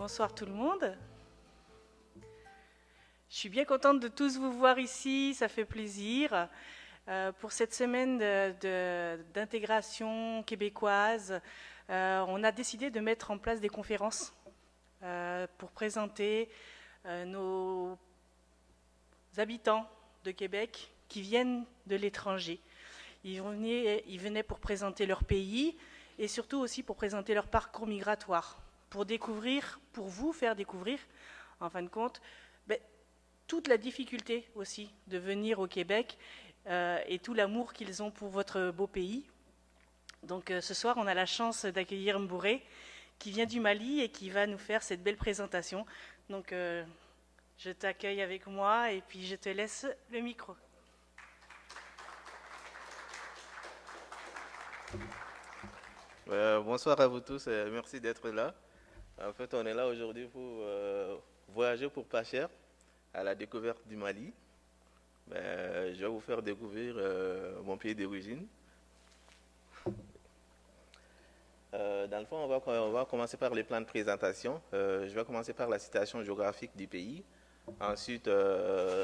Bonsoir tout le monde. Je suis bien contente de tous vous voir ici, ça fait plaisir. Pour cette semaine d'intégration québécoise, on a décidé de mettre en place des conférences pour présenter nos habitants de Québec qui viennent de l'étranger. Ils venaient pour présenter leur pays et surtout aussi pour présenter leur parcours migratoire, pour vous faire découvrir, en fin de compte, toute la difficulté aussi de venir au Québec et tout l'amour qu'ils ont pour votre beau pays. Donc ce soir, on a la chance d'accueillir Mbouré, qui vient du Mali et qui va nous faire cette belle présentation. Donc je t'accueille avec moi et puis je te laisse le micro. Bonsoir à vous tous, merci d'être là. En fait, on est là aujourd'hui pour voyager pour pas cher à la découverte du Mali. Je vais vous faire découvrir mon pays d'origine. Dans le fond, on va commencer par les plans de présentation. Je vais commencer par la situation géographique du pays. Ensuite,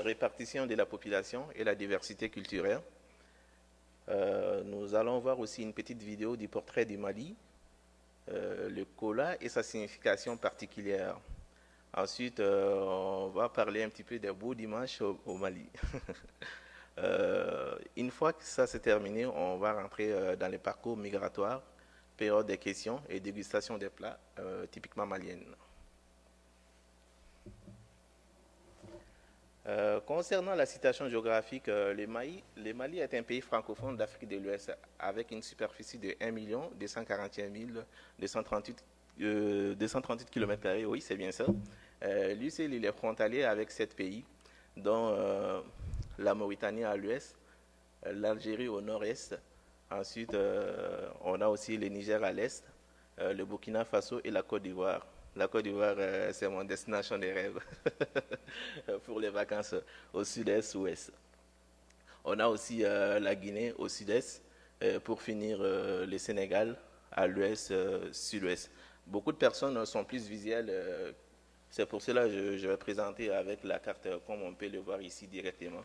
répartition de la population et la diversité culturelle. Nous allons voir aussi une petite vidéo du portrait du Mali, le kola et sa signification particulière. Ensuite, on va parler un petit peu des beaux dimanches au Mali. Une fois que ça s'est terminé, on va rentrer dans les parcours migratoires, période des questions et dégustation des plats typiquement maliennes. Concernant la situation géographique, le Mali est un pays francophone d'Afrique de l'Ouest avec une superficie de 1 241 238 km², oui c'est bien ça. Lui, il est frontalier avec 7 pays, dont la Mauritanie à l'ouest, l'Algérie au nord-est. Ensuite, on a aussi le Niger à l'est, le Burkina Faso et la Côte d'Ivoire. La Côte d'Ivoire, c'est mon destination des rêves pour les vacances au sud-est, ouest. On a aussi la Guinée au sud-est, pour finir le Sénégal à l'ouest, sud-ouest. Beaucoup de personnes sont plus visuelles, c'est pour cela que je vais présenter avec la carte comme on peut le voir ici directement.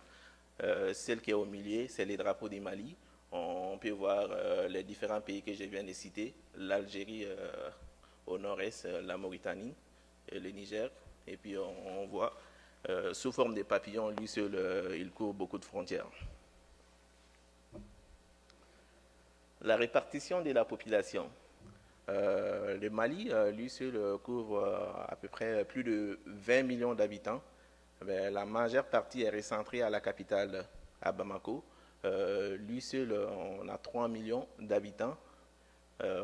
Celle qui est au milieu, c'est les drapeaux du Mali. On peut voir les différents pays que je viens de citer, l'Algérie au nord-est, la Mauritanie, et le Niger, et puis on voit sous forme de papillons, lui seul, il court beaucoup de frontières. La répartition de la population. Le Mali, lui seul, couvre à peu près plus de 20 millions d'habitants. La majeure partie est recentrée à la capitale, à Bamako. Lui seul, on a 3 millions d'habitants.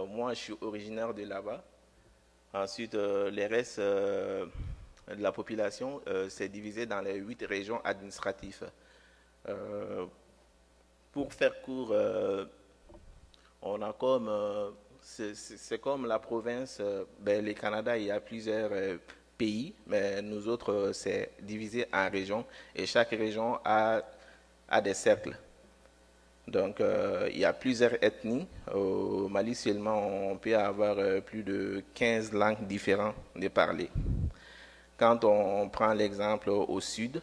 Moi, je suis originaire de là-bas. Ensuite, les restes de la population, c'est divisé dans les 8 régions administratives. Pour faire court, on a comme, c'est comme la province, le Canada, il y a plusieurs pays, mais nous autres, c'est divisé en régions, et chaque région a des cercles. Donc, il y a plusieurs ethnies. Au Mali seulement, on peut avoir plus de 15 langues différentes de parler. Quand on prend l'exemple au sud,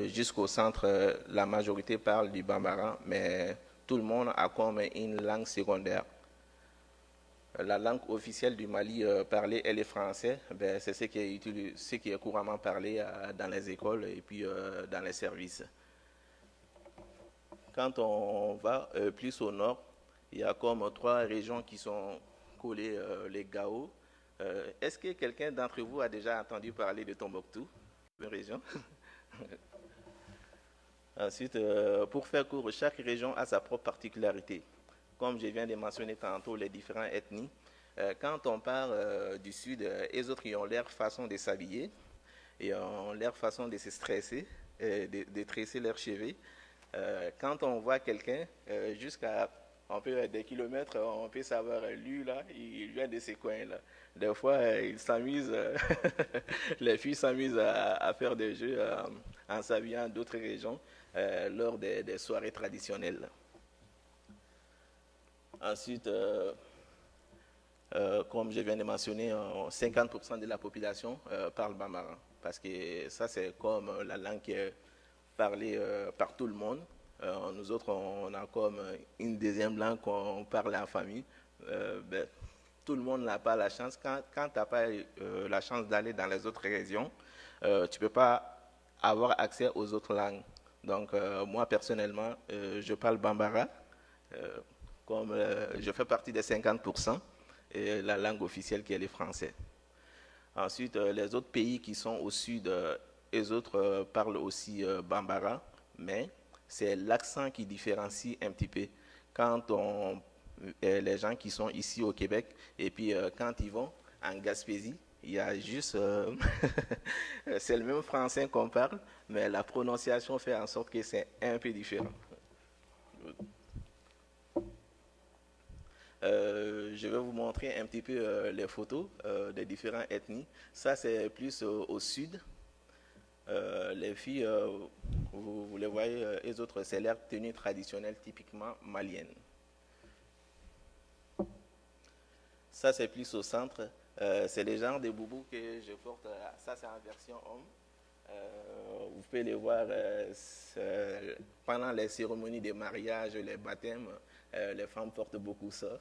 jusqu'au centre, la majorité parle du bambara, mais tout le monde a comme une langue secondaire. La langue officielle du Mali parlée est le français. C'est ce qui est couramment parlé dans les écoles et puis dans les services. Quand on va plus au nord, il y a comme 3 régions qui sont collées, les Gao. Est-ce que quelqu'un d'entre vous a déjà entendu parler de Tombouctou, une région? Ensuite, pour faire court, chaque région a sa propre particularité. Comme je viens de mentionner tantôt les différentes ethnies, quand on part du sud, les autres ils ont leur façon de s'habiller, et ont leur façon de se stresser, de tresser leurs cheveux. Quand on voit quelqu'un, jusqu'à des kilomètres, on peut savoir, lui, là, il vient de ces coins-là. Des fois, ils s'amusent, les filles s'amusent à faire des jeux en s'habillant d'autres régions lors des soirées traditionnelles. Ensuite, Comme je viens de mentionner, 50% de la population parle bambara. Parce que ça, c'est comme la langue qui est parlée par tout le monde. Nous autres, on a comme une deuxième langue qu'on parle en famille. Ben, tout le monde n'a pas la chance. Quand tu n'as pas la chance d'aller dans les autres régions, tu ne peux pas avoir accès aux autres langues. Donc, moi, personnellement, je parle bambara. Comme je fais partie des 50%, et la langue officielle qui est le français. Ensuite, les autres pays qui sont au sud, les autres parlent aussi bambara, mais c'est l'accent qui différencie un petit peu. Quand les gens qui sont ici au Québec, et puis quand ils vont en Gaspésie, il y a juste, c'est le même français qu'on parle, mais la prononciation fait en sorte que c'est un peu différent. Je vais vous montrer un petit peu les photos des différentes ethnies. Ça, c'est plus au sud. Les filles, vous les voyez, les autres, c'est leur tenue traditionnelle typiquement malienne. Ça, c'est plus au centre. C'est le genre de boubou que je porte. Ça, c'est en version homme. Vous pouvez les voir pendant les cérémonies de mariage, les baptêmes. Les femmes portent beaucoup ça.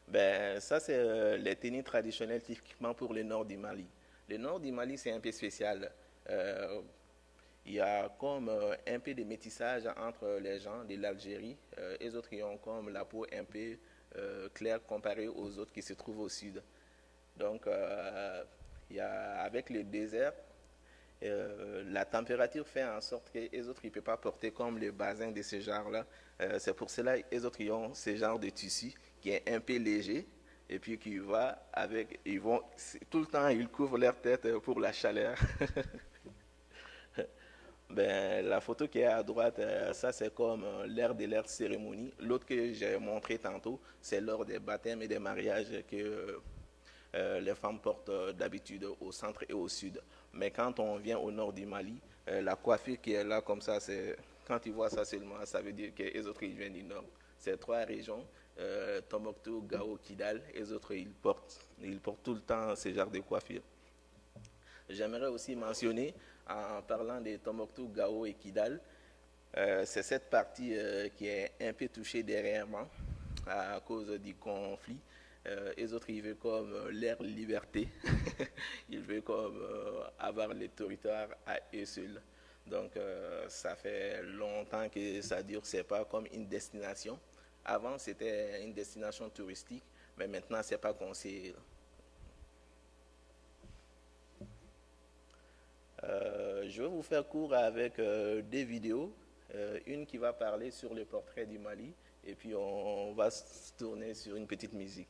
Ben, ça, c'est les tenues traditionnelles typiquement pour le nord du Mali. Le nord du Mali, c'est un peu spécial. Il y a comme un peu de métissage entre les gens de l'Algérie. Les autres qui ont comme la peau un peu claire comparée aux autres qui se trouvent au sud. Donc, il y a, avec le désert, la température fait en sorte que les autres ne peuvent pas porter comme le basin de ce genre-là. C'est pour cela que les autres ils ont ce genre de tissu qui est un peu léger et puis qui va avec, ils vont tout le temps ils couvrent leur tête pour la chaleur. Ben, la photo qui est à droite, ça c'est comme l'heure de leur cérémonie. L'autre que j'ai montré tantôt, c'est lors des baptêmes et des mariages que les femmes portent d'habitude au centre et au sud. Mais quand on vient au nord du Mali, la coiffure qui est là comme ça, c'est quand ils voient ça seulement, ça veut dire que les autres ils viennent du nord. C'est trois régions, Tombouctou, Gao, Kidal. Les autres ils portent tout le temps ce genre de coiffure. J'aimerais aussi mentionner, en parlant de Tombouctou, Gao et Kidal, c'est cette partie qui est un peu touchée dernièrement à cause du conflit. Les autres, ils veulent comme leur liberté. Ils veulent comme avoir le territoire à eux seuls. Donc, ça fait longtemps que ça dure. C'est pas comme une destination. Avant, c'était une destination touristique, mais maintenant, c'est pas conseillé. Je vais vous faire court avec deux vidéos. Une qui va parler sur le portrait du Mali, et puis on va se tourner sur une petite musique.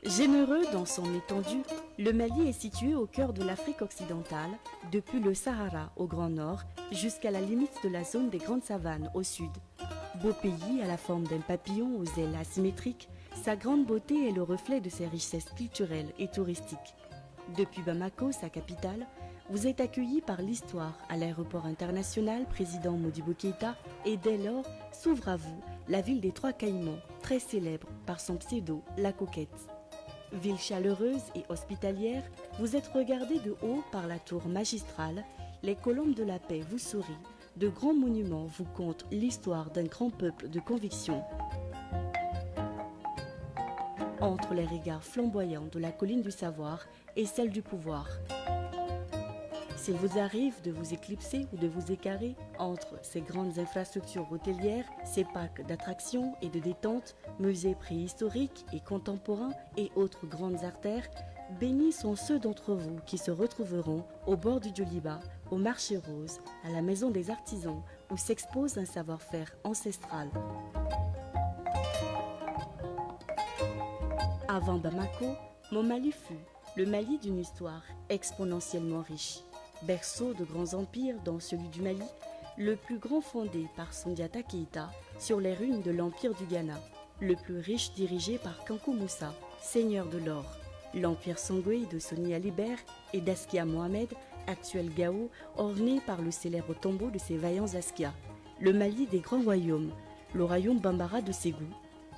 Généreux dans son étendue, le Mali est situé au cœur de l'Afrique occidentale, depuis le Sahara au grand nord jusqu'à la limite de la zone des grandes savanes au sud. Beau pays à la forme d'un papillon aux ailes asymétriques, sa grande beauté est le reflet de ses richesses culturelles et touristiques. Depuis Bamako, sa capitale, vous êtes accueilli par l'histoire à l'aéroport international président Modibo Keïta et dès lors s'ouvre à vous la ville des Trois Caïmans, très célèbre par son pseudo La Coquette. Ville chaleureuse et hospitalière, vous êtes regardé de haut par la tour magistrale, les colombes de la paix vous sourient, de grands monuments vous content l'histoire d'un grand peuple de conviction. Entre les regards flamboyants de la colline du savoir et celle du pouvoir. S'il vous arrive de vous éclipser ou de vous écarrer entre ces grandes infrastructures hôtelières, ces parcs d'attractions et de détente, musées préhistoriques et contemporains et autres grandes artères, bénis sont ceux d'entre vous qui se retrouveront au bord du Djoliba, au marché rose, à la maison des artisans, où s'expose un savoir-faire ancestral. Avant Bamako, mon Mali fut le Mali d'une histoire exponentiellement riche. Berceau de grands empires dans celui du Mali, le plus grand fondé par Sundiata Keïta sur les ruines de l'empire du Ghana, le plus riche dirigé par Kankou Moussa, seigneur de l'or. l'empire Songhai de Soni Alibert et d'Askia Mohamed, actuel Gao, orné par le célèbre tombeau de ses vaillants Askia. Le Mali des grands royaumes, le royaume Bambara de Ségou,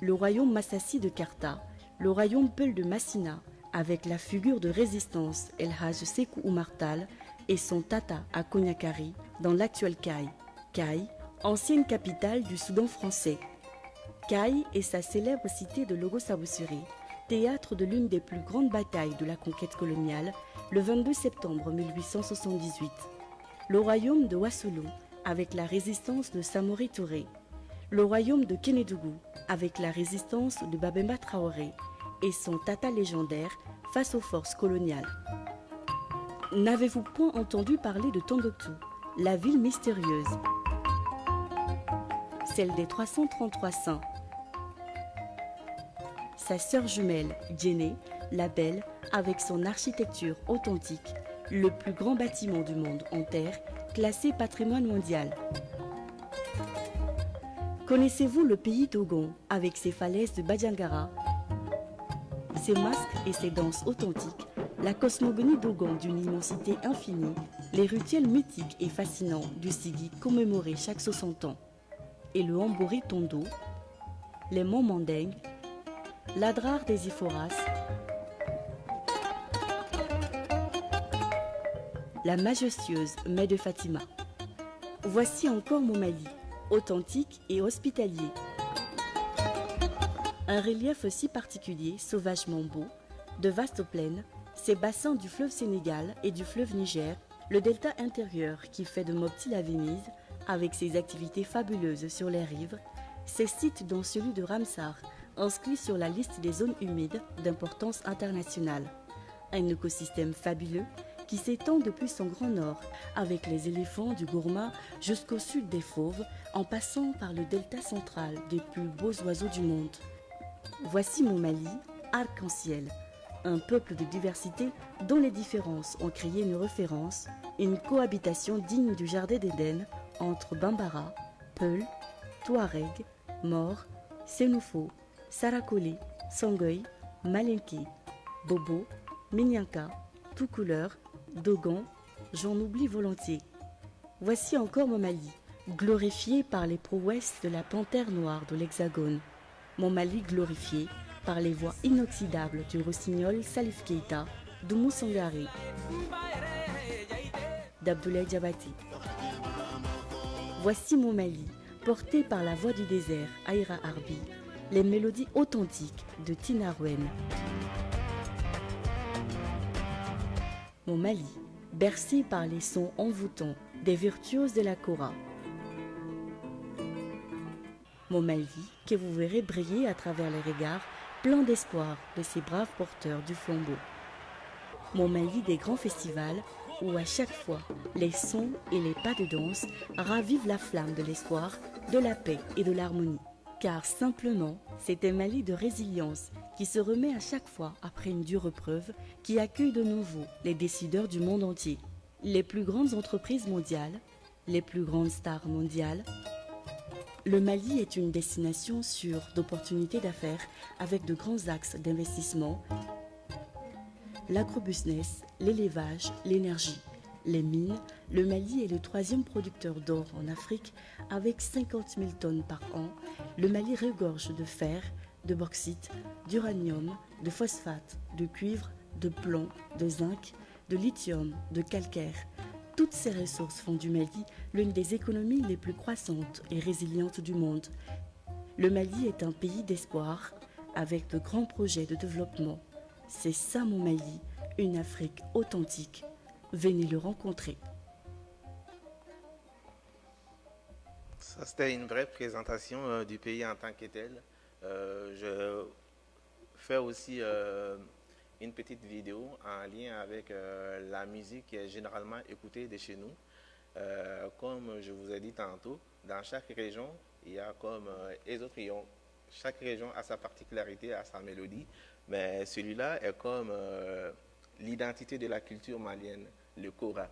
le royaume Massassi de Karta, le royaume Peul de Massina, avec la figure de résistance El Haj Sékou Oumar Tall et son tata à Konyakari, dans l'actuel Caille. Caille, ancienne capitale du Soudan français. Caille est sa célèbre cité de Logo-Saboussiri, théâtre de l'une des plus grandes batailles de la conquête coloniale, le 22 septembre 1878. Le royaume de Ouassoulou, avec la résistance de Samori Touré. Le royaume de Kénédougou, avec la résistance de Babemba Traoré et son tata légendaire face aux forces coloniales. N'avez-vous point entendu parler de Tombouctou, la ville mystérieuse, celle des 333 saints? Sa sœur jumelle, Djenné, la Belle, avec son architecture authentique, le plus grand bâtiment du monde en terre, classé patrimoine mondial. Connaissez-vous le pays Dogon, avec ses falaises de Badjangara, ses masques et ses danses authentiques, la cosmogonie Dogon d'une immensité infinie, les rituels mythiques et fascinants du Sigi commémorés chaque 60 ans, et le Hambori Tondo, les monts Mandeng, l'Adrar des Iphoras, la majestueuse Mai de Fatima. Voici encore mon Mali, authentique et hospitalier. Un relief si particulier, sauvagement beau, de vastes plaines, ces bassins du fleuve Sénégal et du fleuve Niger, le delta intérieur qui fait de Mopti la Venise, avec ses activités fabuleuses sur les rives, ces sites dont celui de Ramsar, inscrit sur la liste des zones humides d'importance internationale. Un écosystème fabuleux qui s'étend depuis son grand nord, avec les éléphants du Gourma jusqu'au sud des fauves, en passant par le delta central des plus beaux oiseaux du monde. Voici mon Mali, arc-en-ciel, un peuple de diversité dont les différences ont créé une référence, une cohabitation digne du jardin d'Éden entre Bambara, Peul, Touareg, Mor, Sénoufo, Sarakoli, Songhai, Malinké, Bobo, Minyanka, tout couleur, Dogon, j'en oublie volontiers. Voici encore mon Mali, glorifié par les prouesses de la panthère noire de l'Hexagone. Mon Mali glorifié par les voix inoxydables du rossignol Salif Keita, d'Oumou Sangaré, d'Abdoulaye Diabaté. Voici mon Mali, porté par la voix du désert, Aïra Arbi, les mélodies authentiques de Tina Rouen. Mon Mali, bercé par les sons envoûtants des virtuoses de la Kora. Mon Mali, que vous verrez briller à travers les regards pleins d'espoir de ces braves porteurs du flambeau. Mon Mali des grands festivals où à chaque fois les sons et les pas de danse ravivent la flamme de l'espoir, de la paix et de l'harmonie. Car simplement, c'est un Mali de résilience qui se remet à chaque fois après une dure épreuve, qui accueille de nouveau les décideurs du monde entier. Les plus grandes entreprises mondiales, les plus grandes stars mondiales. Le Mali est une destination sûre d'opportunités d'affaires avec de grands axes d'investissement. L'agrobusiness, l'élevage, l'énergie, les mines. Le Mali est le 3e producteur d'or en Afrique avec 50 000 tonnes par an. Le Mali regorge de fer, de bauxite, d'uranium, de phosphate, de cuivre, de plomb, de zinc, de lithium, de calcaire. Toutes ces ressources font du Mali l'une des économies les plus croissantes et résilientes du monde. Le Mali est un pays d'espoir avec de grands projets de développement. C'est ça mon Mali, une Afrique authentique. Venez le rencontrer. Ça, c'était une brève présentation du pays en tant que tel. Je fais aussi une petite vidéo en lien avec la musique qui est généralement écoutée de chez nous. Comme je vous ai dit tantôt, dans chaque région, il y a comme les autres régions, chaque région a sa particularité, a sa mélodie, mais celui-là est comme l'identité de la culture malienne, le kora.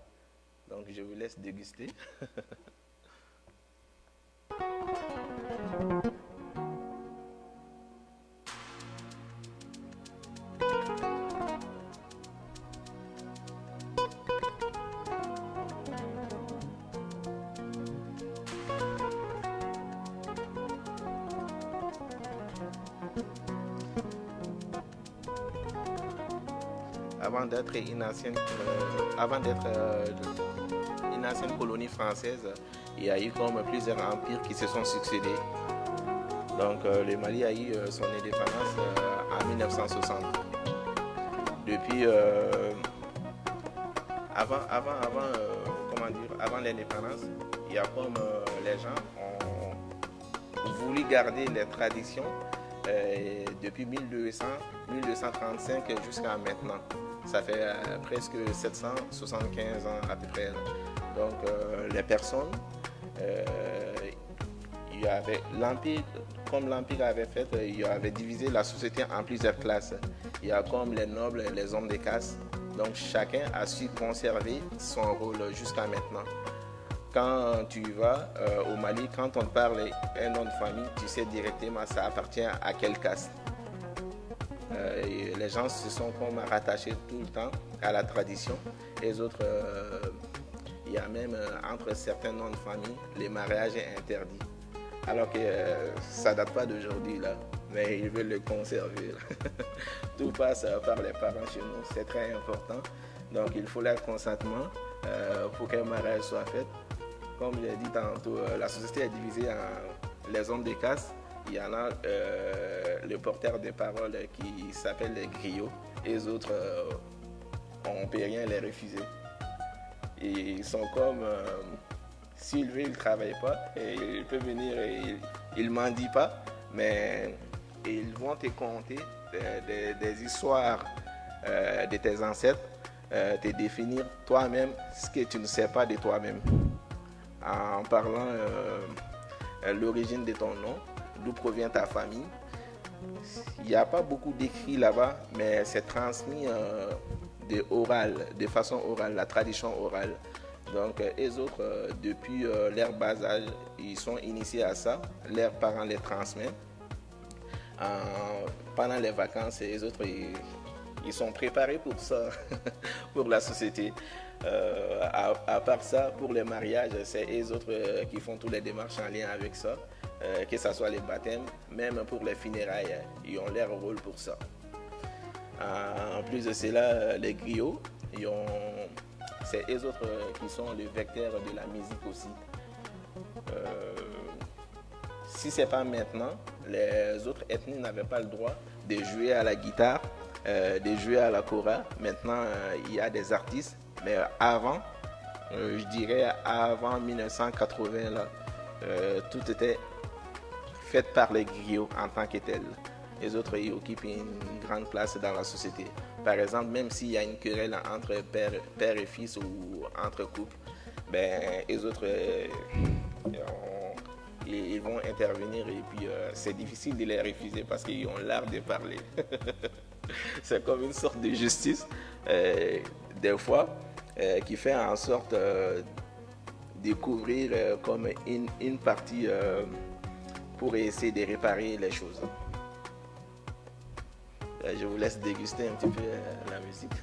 Donc je vous laisse déguster. avant d'être une ancienne colonie française, il y a eu comme plusieurs empires qui se sont succédés. Donc le Mali a eu son indépendance en 1960. Depuis avant l'indépendance, il y a comme les gens ont voulu garder les traditions depuis 1235 jusqu'à maintenant. Ça fait presque 775 ans à peu près. Donc les personnes, il y avait l'empire, comme l'empire avait fait, il avait divisé la société en plusieurs classes. Il y a comme les nobles, les hommes de caste. Donc chacun a su conserver son rôle jusqu'à maintenant. Quand tu vas au Mali, quand on te parle un nom de famille, tu sais directement ça appartient à quelle caste. Les gens se sont comme rattachés tout le temps à la tradition. Les autres, il y a même entre certains noms de famille, le mariage est interdit. Alors que ça ne date pas d'aujourd'hui là, mais ils veulent le conserver. Tout passe par les parents chez nous, c'est très important. Donc il faut leur consentement pour qu'un mariage soit fait. Comme je l'ai dit tantôt, la société est divisée en les hommes de caste. Il y en a le porteur de parole qui s'appelle les griots. Et les autres, on ne peut rien les refuser. Et ils sont comme, s'ils veulent, ils ne travaillent pas. Et ils peuvent venir et ils ne mendient pas. Mais ils vont te conter des histoires de tes ancêtres, te définir toi-même ce que tu ne sais pas de toi-même. En parlant l'origine de ton nom, d'où provient ta famille. Il n'y a pas beaucoup d'écrits là-bas, mais c'est transmis de façon orale, la tradition orale. Donc les autres, depuis leur bas âge, ils sont initiés à ça, leurs parents les transmettent. Pendant les vacances, les autres, ils sont préparés pour ça, pour la société. À part ça, pour les mariages, c'est les autres qui font toutes les démarches en lien avec ça, que ce soit les baptêmes, même pour les funérailles, ils ont leur rôle pour ça. En plus de cela, les griots, c'est les autres qui sont le vecteur de la musique aussi. Si ce n'est pas maintenant, les autres ethnies n'avaient pas le droit de jouer à la guitare, de jouer à la kora. Maintenant, il y a des artistes. Mais avant, je dirais avant 1980, là, tout était fait par les griots en tant que tels. Les autres, ils occupent une grande place dans la société. Par exemple, même s'il y a une querelle entre père et fils ou entre couples, ben, les autres, ils vont intervenir et puis c'est difficile de les refuser parce qu'ils ont l'art de parler. C'est comme une sorte de justice, des fois, qui fait en sorte de couvrir comme une partie pour essayer de réparer les choses. Je vous laisse déguster un petit peu la musique.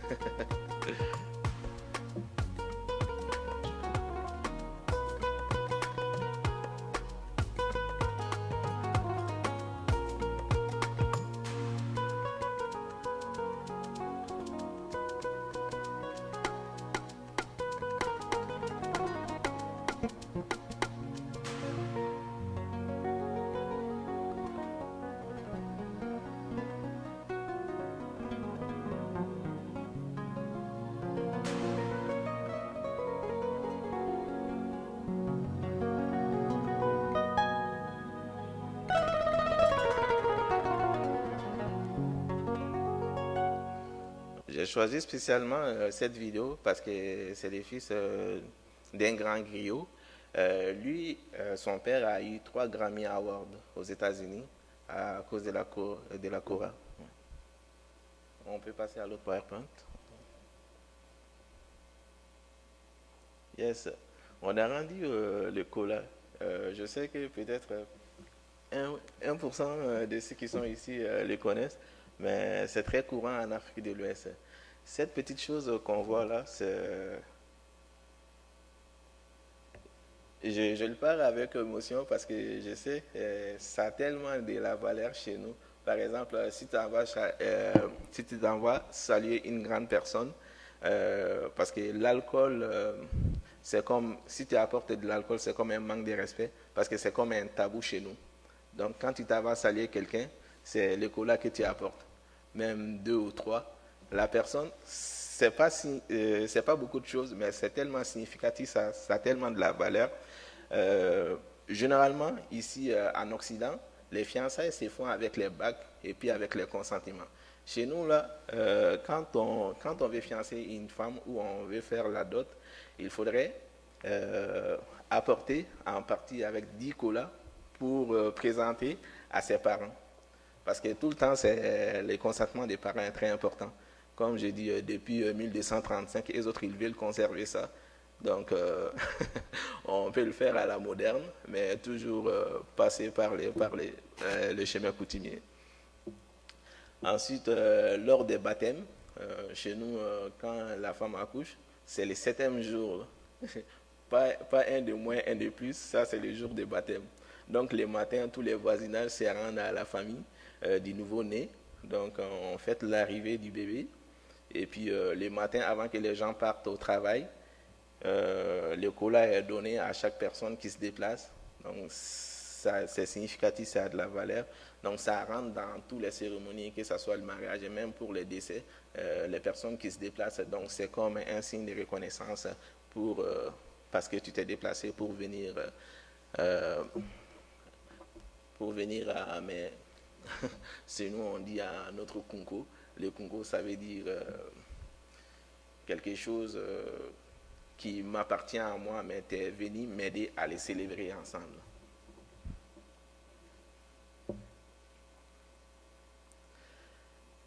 J'ai choisi spécialement cette vidéo parce que c'est le fils d'un grand griot. Son père a eu 3 Grammy Awards aux États-Unis à cause de la kora. On peut passer à l'autre PowerPoint. Yes, on a rendu le kora. Je sais que peut-être 1% de ceux qui sont ici le connaissent, mais c'est très courant en Afrique de l'Ouest. Cette petite chose qu'on voit là, je le parle avec émotion parce que je sais ça a tellement de la valeur chez nous. Par exemple, si tu t'envoies saluer une grande personne, parce que l'alcool, c'est comme, si tu apportes de l'alcool, c'est comme un manque de respect, parce que c'est comme un tabou chez nous. Donc, quand tu t'en vas saluer quelqu'un, c'est le cola que tu apportes, même deux ou trois. La personne, c'est pas beaucoup de choses, mais c'est tellement significatif, ça a tellement de la valeur. Généralement, ici en Occident, les fiançailles se font avec les bagues et puis avec les consentiments. Chez nous, là, quand on veut fiancer une femme ou on veut faire la dot, il faudrait apporter en partie avec 10 colas pour présenter à ses parents. Parce que tout le temps, c'est le consentement des parents est très important. Comme j'ai dit, depuis 1235, les autres, ils veulent conserver ça. Donc, on peut le faire à la moderne, mais toujours passer par le chemin coutumier. Ensuite, lors des baptêmes, chez nous, quand la femme accouche, c'est le 7e jour. Pas un de moins, un de plus, ça c'est le jour des baptêmes. Donc, les matins, tous les voisinages se rendent à la famille du nouveau-né. Donc, on fête l'arrivée du bébé. Et puis, les matins, avant que les gens partent au travail, le cola est donné à chaque personne qui se déplace. Donc, c'est significatif, ça a de la valeur. Donc, ça rentre dans toutes les cérémonies, que ce soit le mariage et même pour les décès, les personnes qui se déplacent. Donc, c'est comme un signe de reconnaissance parce que tu t'es déplacé pour venir à mais c'est nous on dit à notre kunko. Le kunko, ça veut dire quelque chose qui m'appartient à moi, mais tu es venu m'aider à les célébrer ensemble.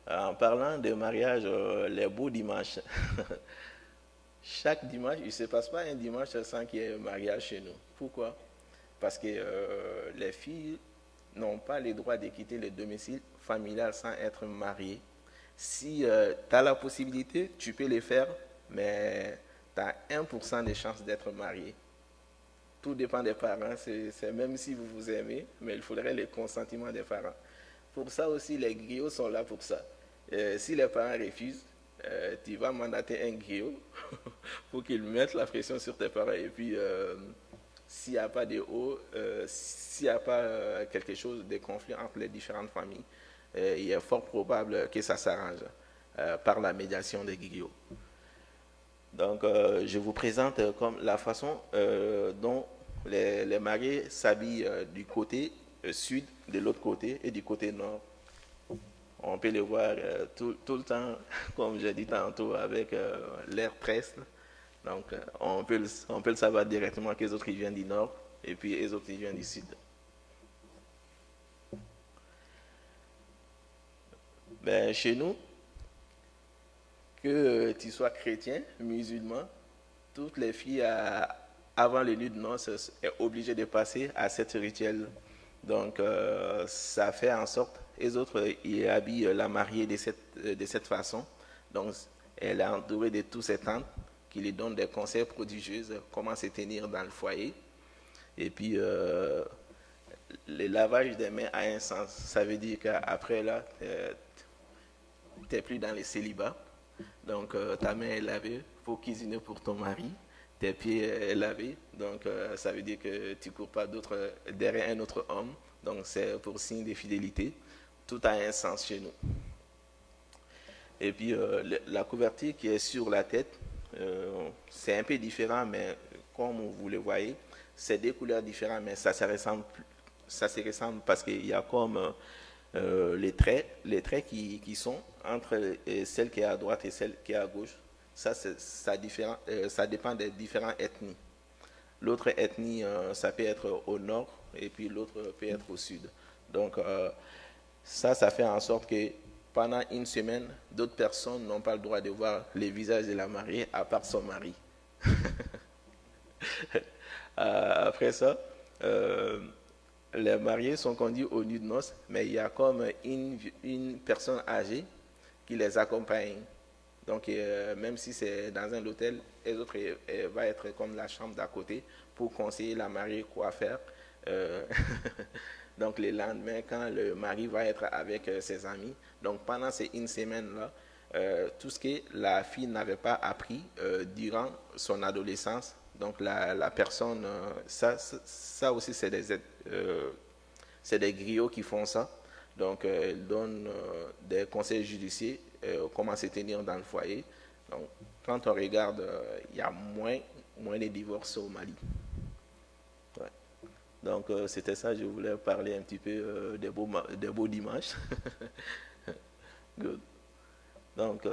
En parlant de mariage, les beaux dimanches. Chaque dimanche, il ne se passe pas un dimanche sans qu'il y ait un mariage chez nous. Pourquoi? Parce que les filles n'ont pas le droit de quitter le domicile familial sans être mariées. Si tu as la possibilité, tu peux le faire, mais tu as 1% de chances d'être marié. Tout dépend des parents, c'est même si vous vous aimez, mais il faudrait le consentement des parents. Pour ça aussi, les griots sont là pour ça. Si les parents refusent, tu vas mandater un griot pour qu'il mette la pression sur tes parents. Et puis, s'il n'y a pas de haut, s'il n'y a pas quelque chose de conflit entre les différentes familles, il est fort probable que ça s'arrange par la médiation des griots. Donc, je vous présente comme la façon dont les mariés s'habillent du côté sud, de l'autre côté et du côté nord. On peut le voir tout le temps, comme j'ai dit tantôt, avec l'air presse. Donc, on peut le savoir directement que les autres ils viennent du nord et puis les autres ils viennent du sud. Ben, chez nous, que tu sois chrétien, musulman, toutes les filles, avant les nuits de noces, sont obligées de passer à cette rituel. Donc, ça fait en sorte, les autres, ils habillent la mariée de cette façon. Donc, elle est entourée de tous ses tantes qui lui donnent des conseils prodigieux, comment se tenir dans le foyer. Et puis, le lavage des mains a un sens. Ça veut dire qu'après, là, tu n'es plus dans le célibat. Donc, ta main est lavée, il faut cuisiner pour ton mari. Tes pieds sont lavés, donc ça veut dire que tu ne cours pas derrière un autre homme. Donc, c'est pour signe de fidélité. Tout a un sens chez nous. Et puis, la couverture qui est sur la tête, c'est un peu différent, mais comme vous le voyez, c'est des couleurs différentes, mais ça se ressemble parce qu'il y a comme les traits qui sont entre celle qui est à droite et celle qui est à gauche. Ça dépend des différentes ethnies. L'autre ethnie, ça peut être au nord et puis l'autre peut être au sud. Donc, ça fait en sorte que pendant une semaine, d'autres personnes n'ont pas le droit de voir le visage de la mariée à part son mari. Après ça, les mariés sont conduits aux nuits de noces, mais il y a comme une personne âgée qui les accompagne. Donc, même si c'est dans un hôtel, les autres va être comme la chambre d'à côté pour conseiller la mariée quoi faire. Donc le lendemain, quand le mari va être avec ses amis, donc pendant ces une semaine-là, tout ce que la fille n'avait pas appris durant son adolescence, donc la personne, ça aussi c'est des griots qui font ça. Donc ils donnent des conseils judiciaires, comment se tenir dans le foyer. Donc quand on regarde, il y a moins de divorces au Mali. Ouais. Donc c'était ça, je voulais parler un petit peu des beaux dimanches. Good. Donc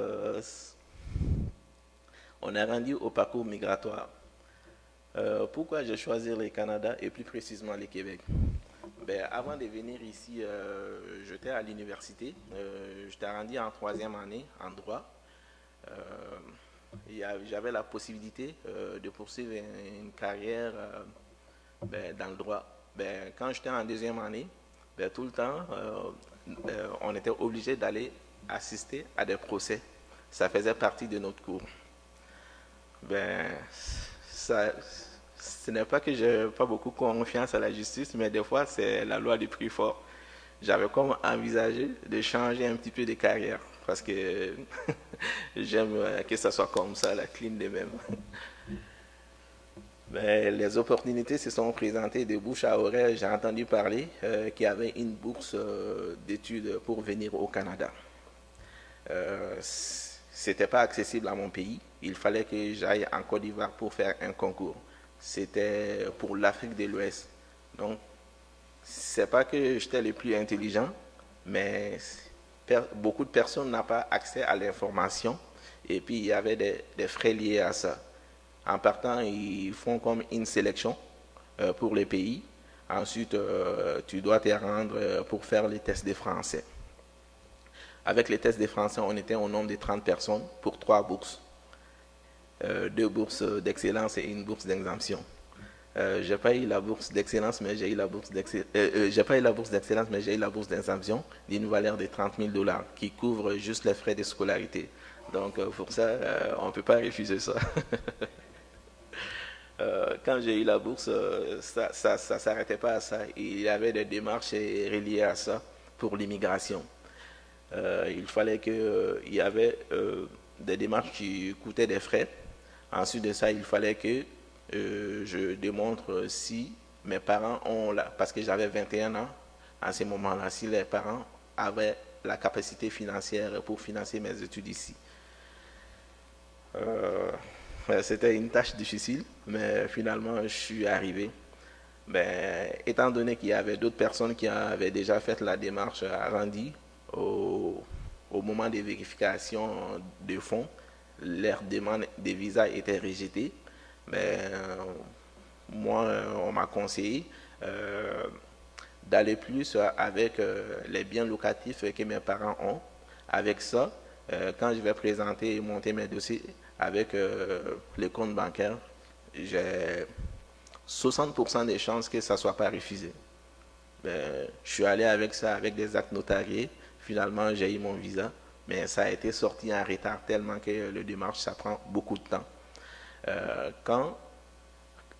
on est rendu au parcours migratoire. Pourquoi j'ai choisi le Canada et plus précisément le Québec? Avant de venir ici, j'étais à l'université. J'étais rendu en 3e année en droit. J'avais la possibilité de poursuivre une carrière dans le droit. Quand j'étais en 2e année, tout le temps, on était obligé d'aller assister à des procès. Ça faisait partie de notre cours. Ce n'est pas que je n'ai pas beaucoup confiance à la justice, mais des fois, c'est la loi du plus fort. J'avais comme envisagé de changer un petit peu de carrière, parce que j'aime que ça soit comme ça, la clean de même. Mais les opportunités se sont présentées de bouche à oreille. J'ai entendu parler qu'il y avait une bourse d'études pour venir au Canada. C'était pas accessible à mon pays. Il fallait que j'aille en Côte d'Ivoire pour faire un concours. C'était pour l'Afrique de l'Ouest. Donc, c'est pas que j'étais le plus intelligent, mais beaucoup de personnes n'ont pas accès à l'information. Et puis, il y avait des frais liés à ça. En partant, ils font comme une sélection pour les pays. Ensuite, tu dois te rendre pour faire les tests de français. Avec les tests de français, on était au nombre de 30 personnes pour 3 bourses. 2 bourses d'excellence et une bourse d'exemption. J'ai pas eu la bourse d'excellence, mais j'ai eu la bourse j'ai pas eu la bourse d'excellence, mais j'ai eu la bourse d'exemption d'une valeur de $30,000 qui couvre juste les frais de scolarité. Donc pour ça, on ne peut pas refuser ça. Quand j'ai eu la bourse, ça s'arrêtait pas à ça. Il y avait des démarches reliées à ça pour l'immigration. Il fallait qu'il y avait des démarches qui coûtaient des frais. Ensuite de ça, il fallait que je démontre si mes parents ont parce que j'avais 21 ans à ce moment-là, si les parents avaient la capacité financière pour financer mes études ici. C'était une tâche difficile, mais finalement, je suis arrivé. Étant donné qu'il y avait d'autres personnes qui avaient déjà fait la démarche arrondie au moment des vérifications de fonds, leur demande de visa était rejetée. Moi, on m'a conseillé d'aller plus avec les biens locatifs que mes parents ont. Avec ça, quand je vais présenter et monter mes dossiers avec les comptes bancaires, j'ai 60% des chances que ça ne soit pas refusé. Je suis allé avec ça, avec des actes notariés. Finalement, j'ai eu mon visa, mais ça a été sorti en retard tellement que le démarche, ça prend beaucoup de temps. Quand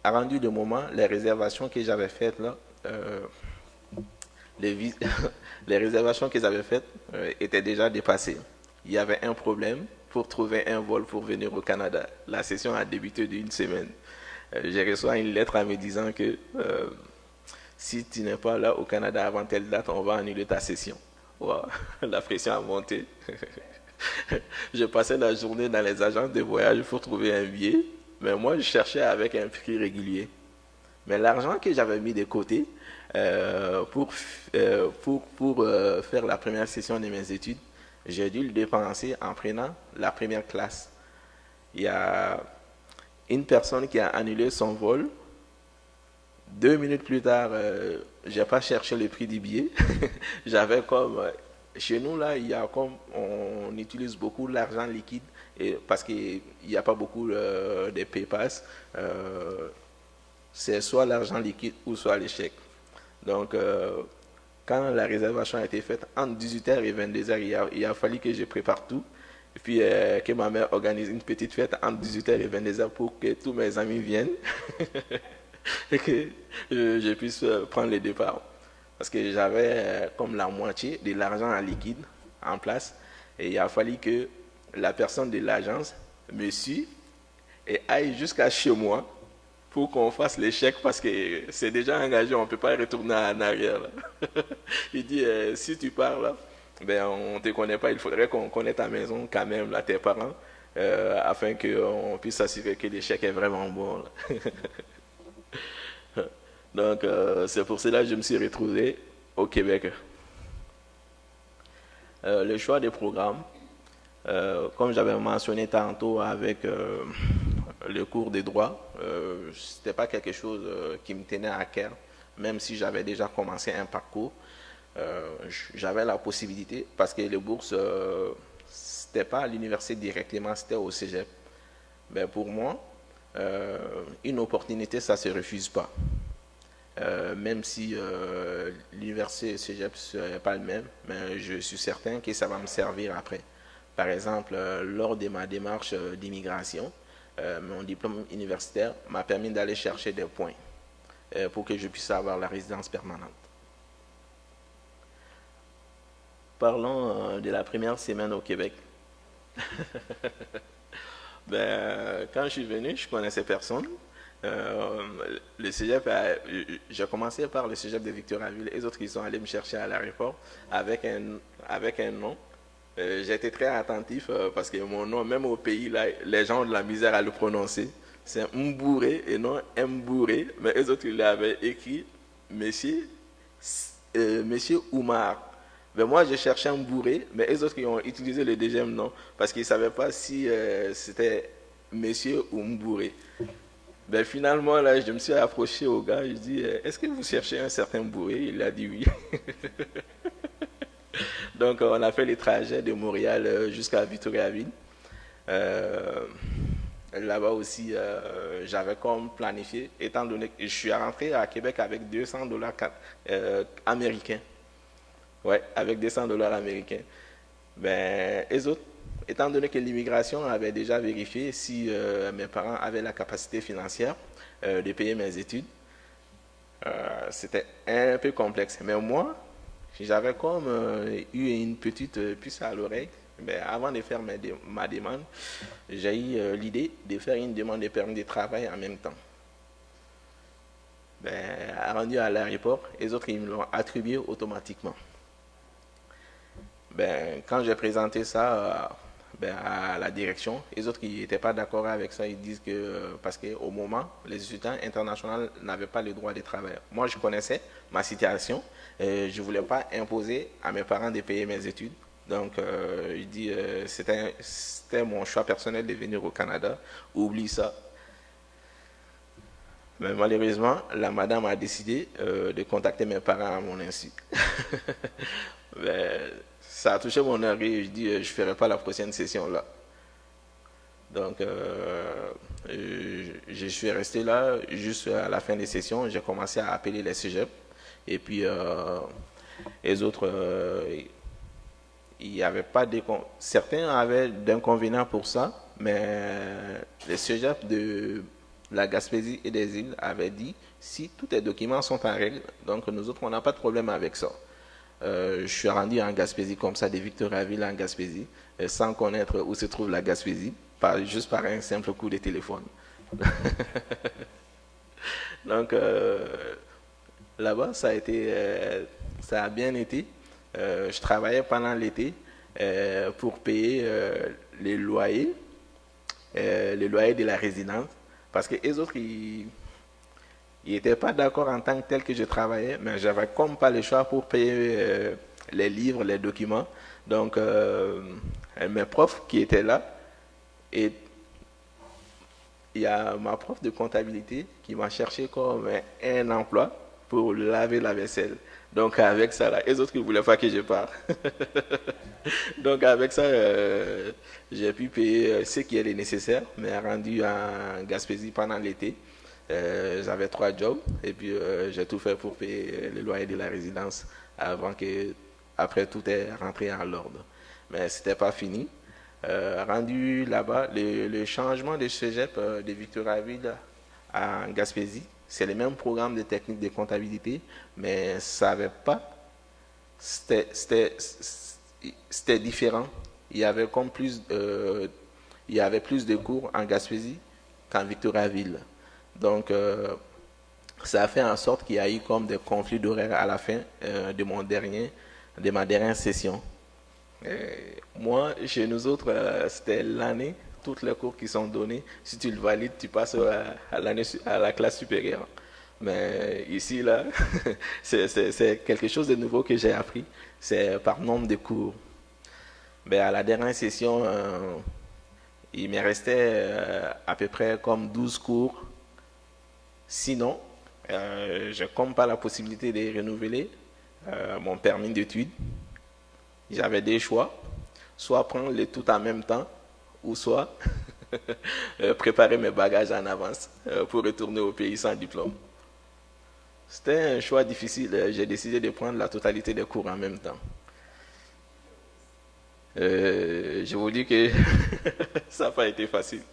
a rendu le moment, les réservations que j'avais faites là, les réservations que j'avais faites étaient déjà dépassées. Il y avait un problème pour trouver un vol pour venir au Canada. La session a débuté d'une semaine. J'ai reçu une lettre en me disant que si tu n'es pas là au Canada avant telle date, on va annuler ta session. Wow. La pression a monté. Je passais la journée dans les agences de voyage pour trouver un billet, mais moi je cherchais avec un prix régulier. Mais l'argent que j'avais mis de côté pour faire la première session de mes études, j'ai dû le dépenser en prenant la première classe. Il y a une personne qui a annulé son vol. 2 minutes plus tard, je n'ai pas cherché le prix du billet. J'avais comme... Chez nous, là, il y a comme... On utilise beaucoup l'argent liquide parce qu'il n'y a pas beaucoup de PayPass. C'est soit l'argent liquide ou soit les chèques. Donc, quand la réservation a été faite entre 18h et 22h, il a fallu que je prépare tout. Et puis que ma mère organise une petite fête entre 18h et 22h pour que tous mes amis viennent et que je puisse prendre le départ. parce que j'avais comme la moitié de l'argent en liquide en place. Et il a fallu que la personne de l'agence me suive et aille jusqu'à chez moi pour qu'on fasse les chèques parce que c'est déjà engagé, on ne peut pas retourner en arrière. Là. Il dit, si tu pars là, ben, on ne te connaît pas, il faudrait qu'on connaisse ta maison quand même, là, tes parents, afin qu'on puisse s'assurer que les chèques est vraiment bon. Donc, c'est pour cela que je me suis retrouvé au Québec. Le choix des programmes, comme j'avais mentionné tantôt avec le cours des droits, ce n'était pas quelque chose qui me tenait à cœur, même si j'avais déjà commencé un parcours. J'avais la possibilité, parce que les bourses, c'était pas à l'université directement, c'était au cégep. Ben pour moi, une opportunité, ça ne se refuse pas. Même si l'université et le cégep ne seraient pas le même, mais je suis certain que ça va me servir après. Par exemple, lors de ma démarche d'immigration, mon diplôme universitaire m'a permis d'aller chercher des points pour que je puisse avoir la résidence permanente. Parlons de la première semaine au Québec. Quand je suis venu, je ne connaissais personne. Le cégep, j'ai commencé par le cégep de Victoriaville. Les autres, ils sont allés me chercher à l'aéroport avec un nom. J'ai été très attentif parce que mon nom, même au pays, là, les gens ont de la misère à le prononcer. C'est Mbouré et non Mbouré. Mais les autres, ils l'avaient écrit Monsieur Oumar. Ben moi, je cherchais Mbouré, mais les autres, ils ont utilisé le deuxième nom parce qu'ils ne savaient pas si c'était Monsieur ou Mbouré. Ben finalement, là, je me suis approché au gars, je dis, est-ce que vous cherchez un certain Mbouré? Il a dit oui. Donc, on a fait les trajets de Montréal jusqu'à Victoriaville. Là-bas aussi, j'avais comme planifié, étant donné que je suis rentré à Québec avec $200 américains. Ouais, avec $200 américains. Ben, les autres, étant donné que l'immigration avait déjà vérifié si mes parents avaient la capacité financière de payer mes études, c'était un peu complexe. Mais moi, j'avais comme eu une petite puce à l'oreille. Ben, avant de faire ma demande, j'ai eu l'idée de faire une demande de permis de travail en même temps. Ben, rendu à l'aéroport, les autres, ils me l'ont attribué automatiquement. Ben, quand j'ai présenté ça à la direction, les autres qui n'étaient pas d'accord avec ça, ils disent que parce qu'au moment, les étudiants internationaux n'avaient pas le droit de travailler. Moi, je connaissais ma situation, je ne voulais pas imposer à mes parents de payer mes études. Donc, il dit c'était mon choix personnel de venir au Canada, oublie ça. Mais malheureusement, la madame a décidé de contacter mes parents à mon insu. Ça a touché mon oreille et je dis je ne ferai pas la prochaine session là. Donc je suis resté là juste à la fin des sessions. J'ai commencé à appeler les cégeps et puis les autres, il y avait pas certains avaient d'inconvénients pour ça, mais les cégeps de la Gaspésie et des îles avaient dit si tous tes documents sont en règle, donc nous autres on n'a pas de problème avec ça. Je suis rendu en Gaspésie comme ça, de Victoriaville en Gaspésie, sans connaître où se trouve la Gaspésie, juste par un simple coup de téléphone. Donc là-bas, ça a bien été. Je travaillais pendant l'été pour payer les loyers de la résidence, parce que les autres, ils n'étaient pas d'accord en tant que tel que je travaillais, mais j'avais comme pas le choix pour payer les livres, les documents. Donc, mes profs qui étaient là, et il y a ma prof de comptabilité qui m'a cherché comme un emploi pour laver la vaisselle. Donc, avec ça, là, les autres, ils ne voulaient pas que je parte. Donc, avec ça, j'ai pu payer ce qui était nécessaire, mais rendu en Gaspésie pendant l'été. J'avais 3 jobs et puis j'ai tout fait pour payer le loyer de la résidence après tout est rentré en l'ordre. Mais ce n'était pas fini. Rendu là-bas, le changement de cégep de Victoriaville en Gaspésie, c'est les mêmes programmes de techniques de comptabilité, mais ça n'avait pas, c'était différent. Il y avait comme il y avait plus de cours en Gaspésie qu'en Victoriaville. Donc, ça a fait en sorte qu'il y a eu comme des conflits d'horaires à la fin de ma dernière session. Moi, chez nous autres, c'était l'année, tous les cours qui sont donnés. Si tu le valides, tu passes à la classe supérieure. Mais ici, là, c'est quelque chose de nouveau que j'ai appris. C'est par nombre de cours. Mais à la dernière session, il me restait à peu près comme 12 cours. Sinon, je n'ai comme pas la possibilité de renouveler mon permis d'études. J'avais des choix, soit prendre le tout en même temps, ou soit préparer mes bagages en avance pour retourner au pays sans diplôme. C'était un choix difficile. J'ai décidé de prendre la totalité des cours en même temps. Je vous dis que ça n'a pas été facile.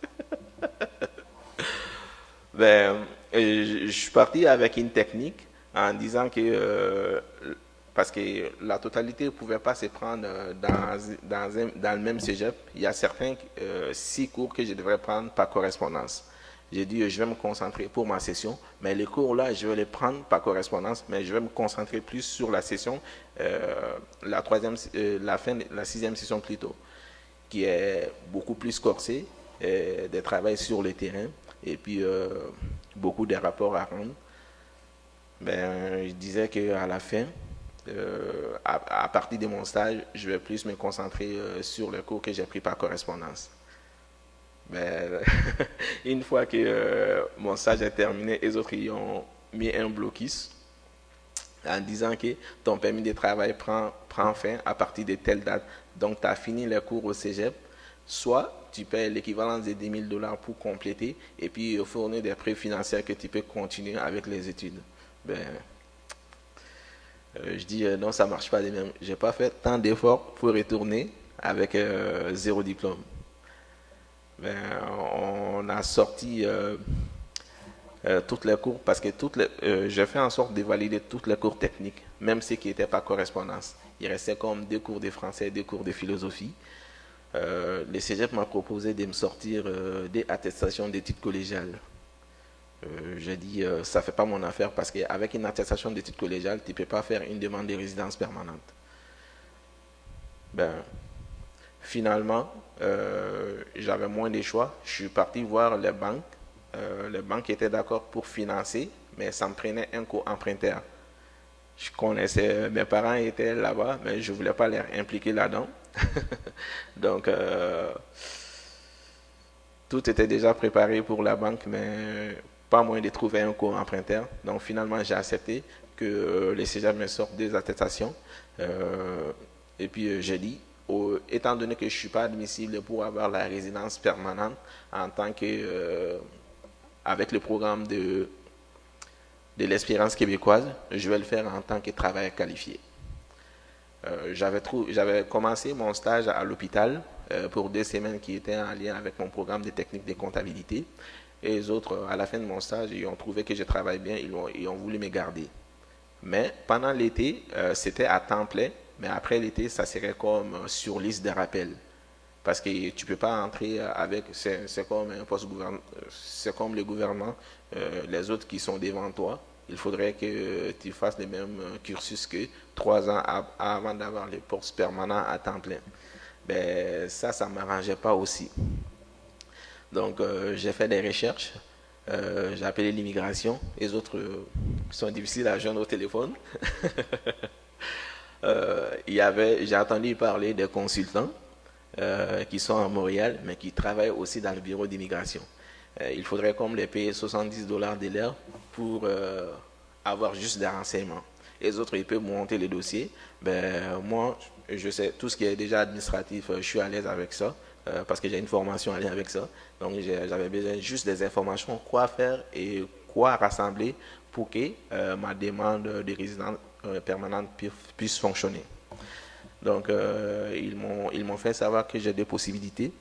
Je suis parti avec une technique en disant que parce que la totalité ne pouvait pas se prendre dans le même cégep. Il y a certains 6 cours que je devrais prendre par correspondance. J'ai dit, je vais me concentrer pour ma session, mais les cours-là, je vais les prendre par correspondance, mais je vais me concentrer plus sur la session, la 6e session plutôt, qui est beaucoup plus corsée, des travaux sur le terrain, et puis beaucoup de rapports à rendre. Je disais qu'à la fin, à partir de mon stage, je vais plus me concentrer sur le cours que j'ai pris par correspondance. Une fois que mon stage est terminé, les autres y ont mis un blocus en disant que ton permis de travail prend fin à partir de telle date. Donc, tu as fini les cours au cégep, soit tu payes l'équivalent de $10,000 pour compléter et puis fournir des prêts financiers que tu peux continuer avec les études. Je dis non, ça ne marche pas de même. Je n'ai pas fait tant d'efforts pour retourner avec 0 diplôme. On a sorti toutes les cours parce que j'ai fait en sorte de valider toutes les cours techniques, même ceux qui n'étaient pas correspondance. Il restait comme 2 cours de français, 2 cours de philosophie. Le cégep m'a proposé de me sortir des attestations d'études collégiales. J'ai dit, ça ne fait pas mon affaire parce qu'avec une attestation d'études collégiales, tu ne peux pas faire une demande de résidence permanente. Finalement, j'avais moins de choix. Je suis parti voir les banques. Les banques étaient d'accord pour financer, mais ça me prenait un co-emprunteur. Je connaissais, mes parents étaient là-bas, mais je ne voulais pas les impliquer là-dedans. Donc, tout était déjà préparé pour la banque, mais pas moyen de trouver un co-emprunteur. Donc, finalement, j'ai accepté que le cégep me sorte 2 attestations. Et puis, j'ai dit, étant donné que je ne suis pas admissible pour avoir la résidence permanente en tant que, avec le programme de l'Espérance québécoise, je vais le faire en tant que travailleur qualifié. J'avais commencé mon stage à l'hôpital pour 2 semaines qui étaient en lien avec mon programme de techniques de comptabilité. Et les autres, à la fin de mon stage, ils ont trouvé que je travaille bien, ils ont voulu me garder. Mais pendant l'été, c'était à temps plein. Mais après l'été, ça serait comme sur liste de rappel. Parce que tu ne peux pas entrer avec... C'est comme un poste gouvernement. C'est comme le gouvernement. Les autres qui sont devant toi, il faudrait que tu fasses le même cursus que 3 ans avant d'avoir le poste permanent à temps plein. Ça ne m'arrangeait pas aussi. Donc, j'ai fait des recherches. J'ai appelé l'immigration. Les autres sont difficiles à joindre au téléphone. J'ai entendu parler des consultants qui sont à Montréal, mais qui travaillent aussi dans le bureau d'immigration. Il faudrait comme les payer $70 de l'heure pour avoir juste des renseignements. Les autres, ils peuvent monter les dossiers. Moi, je sais tout ce qui est déjà administratif, je suis à l'aise avec ça, parce que j'ai une formation en lien avec ça. Donc, j'avais besoin juste des informations, quoi faire et quoi rassembler pour que ma demande de résidence permanente puisse fonctionner. Donc, ils m'ont fait savoir que j'ai 2 possibilités.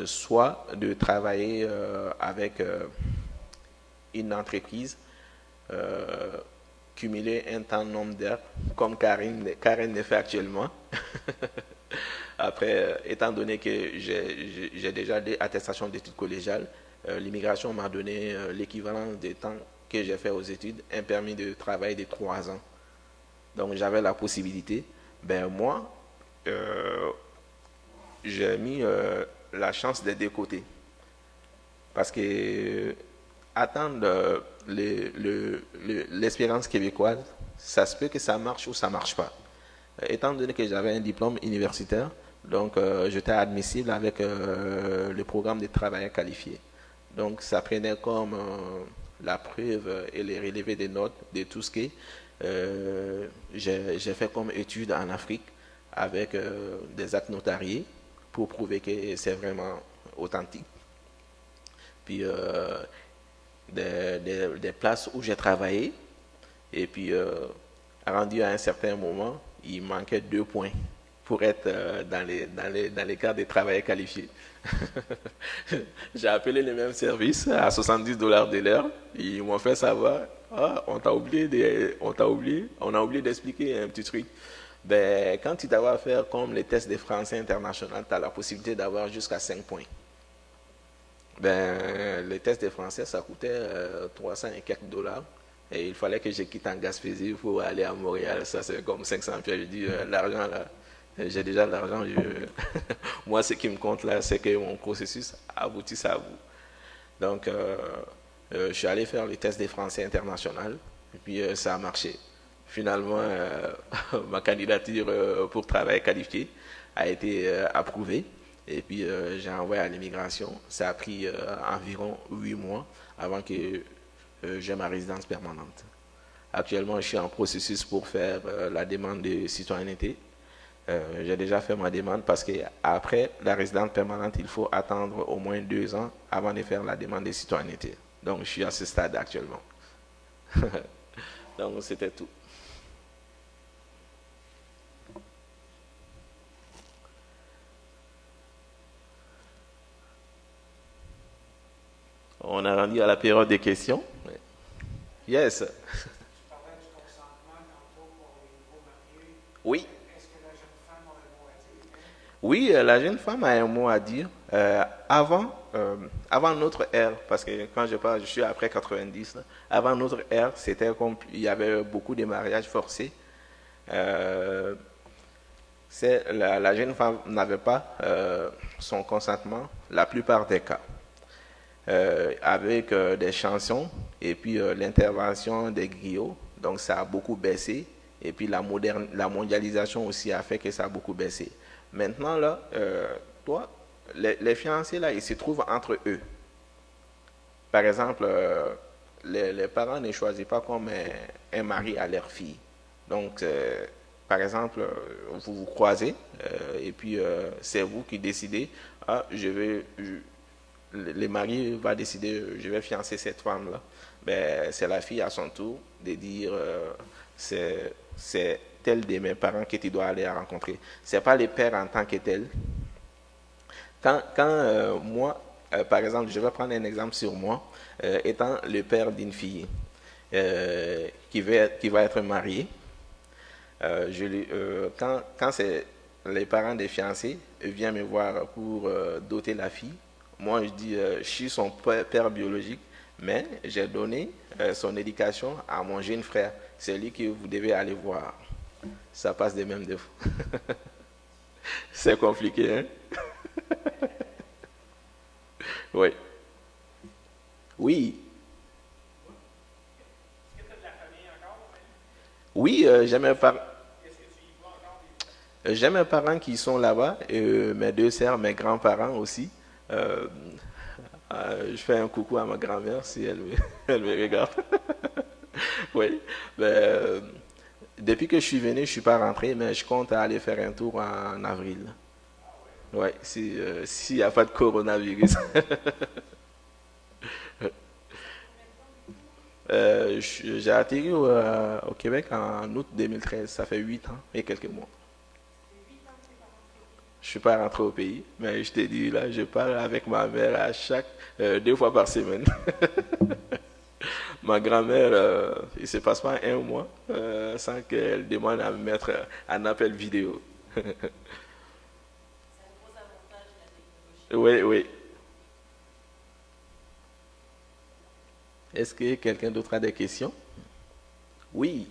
Soit de travailler avec une entreprise, cumuler un temps nombre d'heures, comme Karen le fait actuellement. Après, étant donné que j'ai déjà des attestations d'études collégiales, l'immigration m'a donné l'équivalent des temps que j'ai fait aux études, un permis de travail de 3 ans. Donc j'avais la possibilité. Ben moi, j'ai mis la chance des deux côtés. Parce que attendre l'expérience québécoise, ça se peut que ça marche ou ça ne marche pas. Étant donné que j'avais un diplôme universitaire, donc j'étais admissible avec le programme des travailleurs qualifiés. Donc ça prenait comme la preuve et les relevés des notes de tout ce que j'ai fait comme étude en Afrique avec des actes notariés pour prouver que c'est vraiment authentique. Puis des places où j'ai travaillé et puis rendu à un certain moment, il manquait 2 points pour être dans les cadres des travailleurs qualifiés. J'ai appelé les mêmes services à $70 de l'heure. Ils m'ont fait savoir, on a oublié d'expliquer un petit truc. Ben, quand tu dois faire comme les tests de français international, tu as la possibilité d'avoir jusqu'à 5 points. Ben, les tests de français, ça coûtait 300 et quelques dollars. Et il fallait que je quitte en Gaspésie pour aller à Montréal. Ça, c'est comme 500 pièces. Je dis, l'argent, là, j'ai déjà l'argent. Moi, ce qui me compte, là, c'est que mon processus aboutisse à vous. Donc, je suis allé faire le test des français international. Et puis, ça a marché. Finalement, ma candidature pour travail qualifié a été approuvée. Et puis, j'ai envoyé à l'immigration. Ça a pris environ 8 mois avant que j'ai ma résidence permanente. Actuellement, je suis en processus pour faire la demande de citoyenneté. J'ai déjà fait ma demande parce qu'après la résidence permanente, il faut attendre au moins 2 ans avant de faire la demande de citoyenneté. Donc, je suis à ce stade actuellement. Donc, c'était tout. On a rendu à la période des questions. Yes. Tu parlais du consentement tantôt pour les nouveaux mariés. Oui. Est-ce que la jeune femme a un mot à dire? Oui, la jeune femme a un mot à dire. Avant notre ère, parce que quand je parle, je suis après 90, là, avant notre ère, c'était comme il y avait beaucoup de mariages forcés. La jeune femme n'avait pas son consentement la plupart des cas. Avec des chansons et puis l'intervention des griots, donc ça a beaucoup baissé. Et puis la mondialisation aussi a fait que ça a beaucoup baissé. Maintenant, là, les fiancés, là, ils se trouvent entre eux. Par exemple, les parents ne choisissent pas comme un mari à leur fille. Donc, par exemple, vous vous croisez et puis c'est vous qui décidez, le mari va décider, je vais fiancer cette femme-là. Ben, c'est la fille à son tour de dire, c'est tel de mes parents que tu dois aller rencontrer. Ce n'est pas les pères en tant que tel. Quand moi, par exemple, je vais prendre un exemple sur moi, étant le père d'une fille qui va être mariée, quand c'est les parents des fiancés viennent me voir pour doter la fille, moi je dis, je suis son père biologique, mais j'ai donné son éducation à mon jeune frère. C'est lui que vous devez aller voir. Ça passe des mêmes défauts. C'est compliqué, hein? Oui. Oui. Est-ce que tu as de la famille encore? Oui, j'ai mes parents. Est-ce que tu y vois encore J'ai mes parents qui sont là-bas, mes 2 sœurs, mes grands-parents aussi. Je fais un coucou à ma grand-mère si elle me regarde. Oui. Depuis que je suis venu, je ne suis pas rentré, mais je compte aller faire un tour en avril. Oui, s'il n'y a pas de coronavirus. J'ai atterri au Québec en août 2013, ça fait 8 ans et quelques mois. Je ne suis pas rentré au pays, mais je t'ai dit, là, je parle avec ma mère à 2 fois par semaine. Ma grand-mère, il ne se passe pas un mois sans qu'elle demande à me mettre un appel vidéo. Oui, oui. Est-ce que quelqu'un d'autre a des questions? Oui.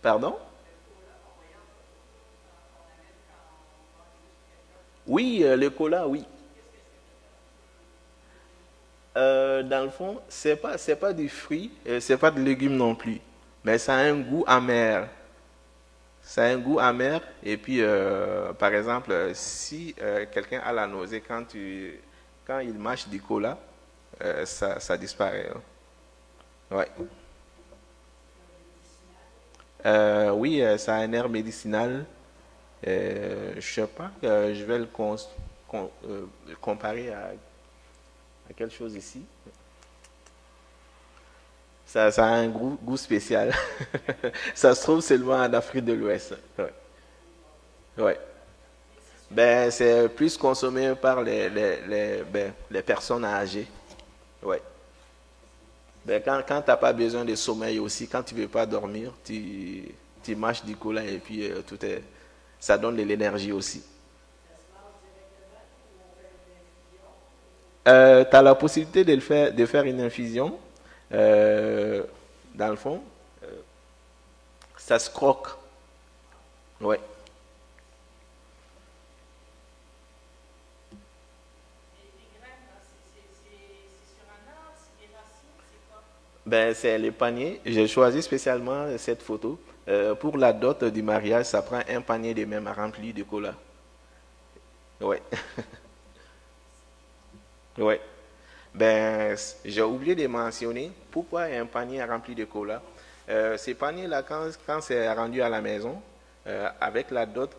Pardon? Oui, le cola, oui. Dans le fond, c'est pas du fruit, c'est pas de légumes non plus, mais ça a un goût amer. Ça a un goût amer. Et puis, par exemple, si quelqu'un a la nausée quand il mâche du cola, ça disparaît, hein. Ouais. Oui, ça a un air médicinal. Je sais pas, je vais le comparer à quelque chose ici. Ça a un goût spécial. Ça se trouve seulement en Afrique de l'Ouest. Ouais. Ouais. Ben, c'est plus consommé par les personnes âgées. Ouais. Ben, quand tu n'as pas besoin de sommeil aussi, quand tu ne veux pas dormir, tu mâches du cola et puis ça donne de l'énergie aussi. Tu as la possibilité de faire une infusion. Euh, Dans le fond, ça se croque. Ouais. Ben, c'est les paniers. J'ai choisi spécialement cette photo. Pour la dot du mariage, ça prend un panier de même rempli de cola. Ouais. Ouais. Ben, j'ai oublié de mentionner pourquoi un panier rempli de cola. Ces paniers-là, quand c'est rendu à la maison, avec la dot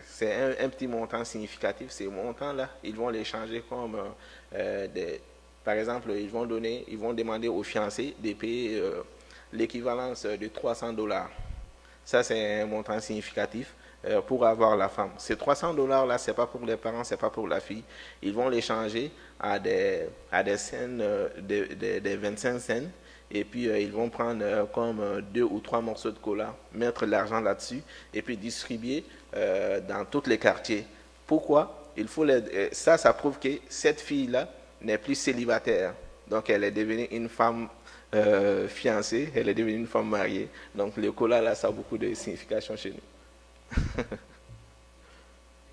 c'est un petit montant significatif, ces montants-là, ils vont les changer comme par exemple, ils vont demander aux fiancés de payer l'équivalence de $300. Ça, c'est un montant significatif pour avoir la femme. Ces $300-là, ce n'est pas pour les parents, ce n'est pas pour la fille. Ils vont les changer à des scènes, des 25 cents. Et puis, ils vont prendre comme 2 ou 3 morceaux de cola, mettre l'argent là-dessus, et puis distribuer dans tous les quartiers. Pourquoi? Ça prouve que cette fille-là n'est plus célibataire. Donc, elle est devenue une femme fiancée, elle est devenue une femme mariée. Donc, le cola, là, ça a beaucoup de signification chez nous.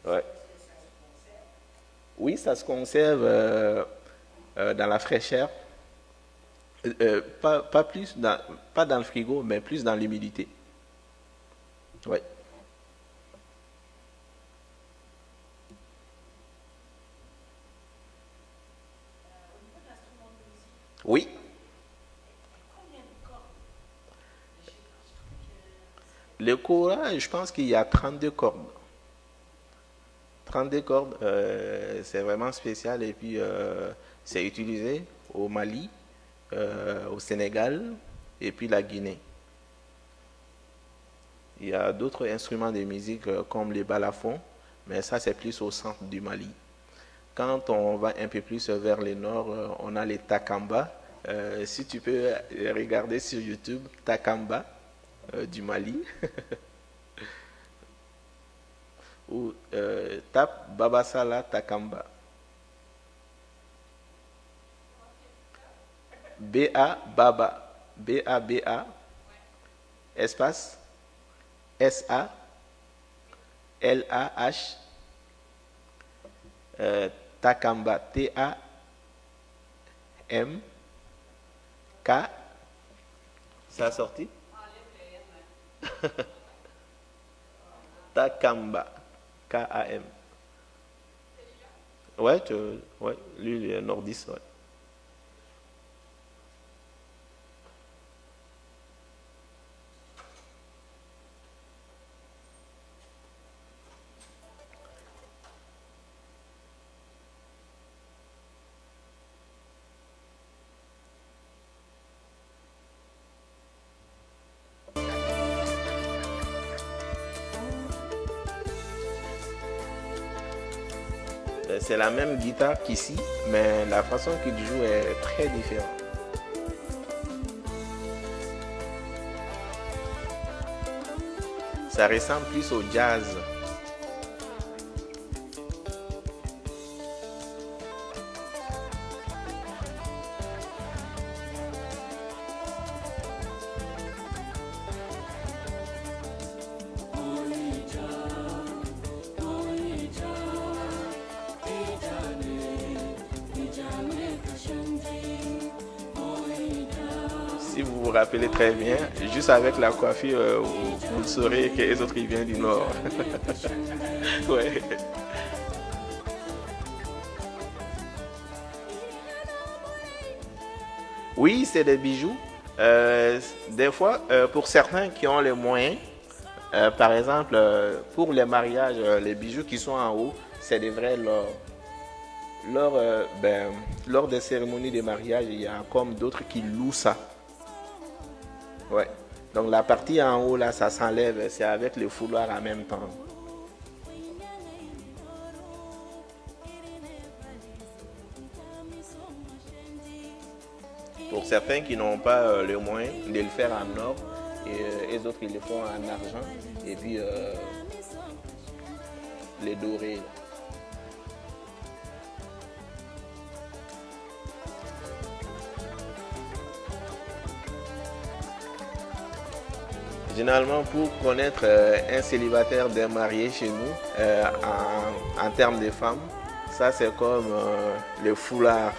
Ouais. Oui, ça se conserve dans la fraîcheur. Pas dans le frigo, mais plus dans l'humidité. Ouais. Oui. Le cola, je pense qu'il y a 32 cordes. 32 cordes, c'est vraiment spécial et puis c'est utilisé au Mali, au Sénégal et puis la Guinée. Il y a d'autres instruments de musique comme les balafons, mais ça c'est plus au centre du Mali. Quand on va un peu plus vers le nord, on a les takamba. Si tu peux regarder sur YouTube, takamba du Mali, ou tape Babasala Takamba. B-A Baba. B-A-B-A. Espace. S-A-L-A-H. Takamba. T-A-M-K. Ça a sorti? Takamba. K-A-M. Ouais, ouais, lui, il est nordiste, ouais. C'est la même guitare qu'ici, mais la façon qu'il joue est très différente. Ça ressemble plus au jazz. Si vous vous rappelez très bien, juste avec la coiffure, vous saurez que les autres ils viennent du nord. Ouais. Oui, c'est des bijoux. Des fois, pour certains qui ont les moyens, par exemple, pour les mariages, les bijoux qui sont en haut, c'est des vrais l'or. Lors des cérémonies de mariage, il y a comme d'autres qui louent ça. Ouais. Donc la partie en haut là, ça s'enlève, c'est avec le fouloir en même temps. Pour certains qui n'ont pas le moyen de le faire en or, et les autres ils le font en argent, et puis les dorés. Généralement, pour connaître un célibataire d'un marié chez nous, en termes de femmes, ça c'est comme le foulard.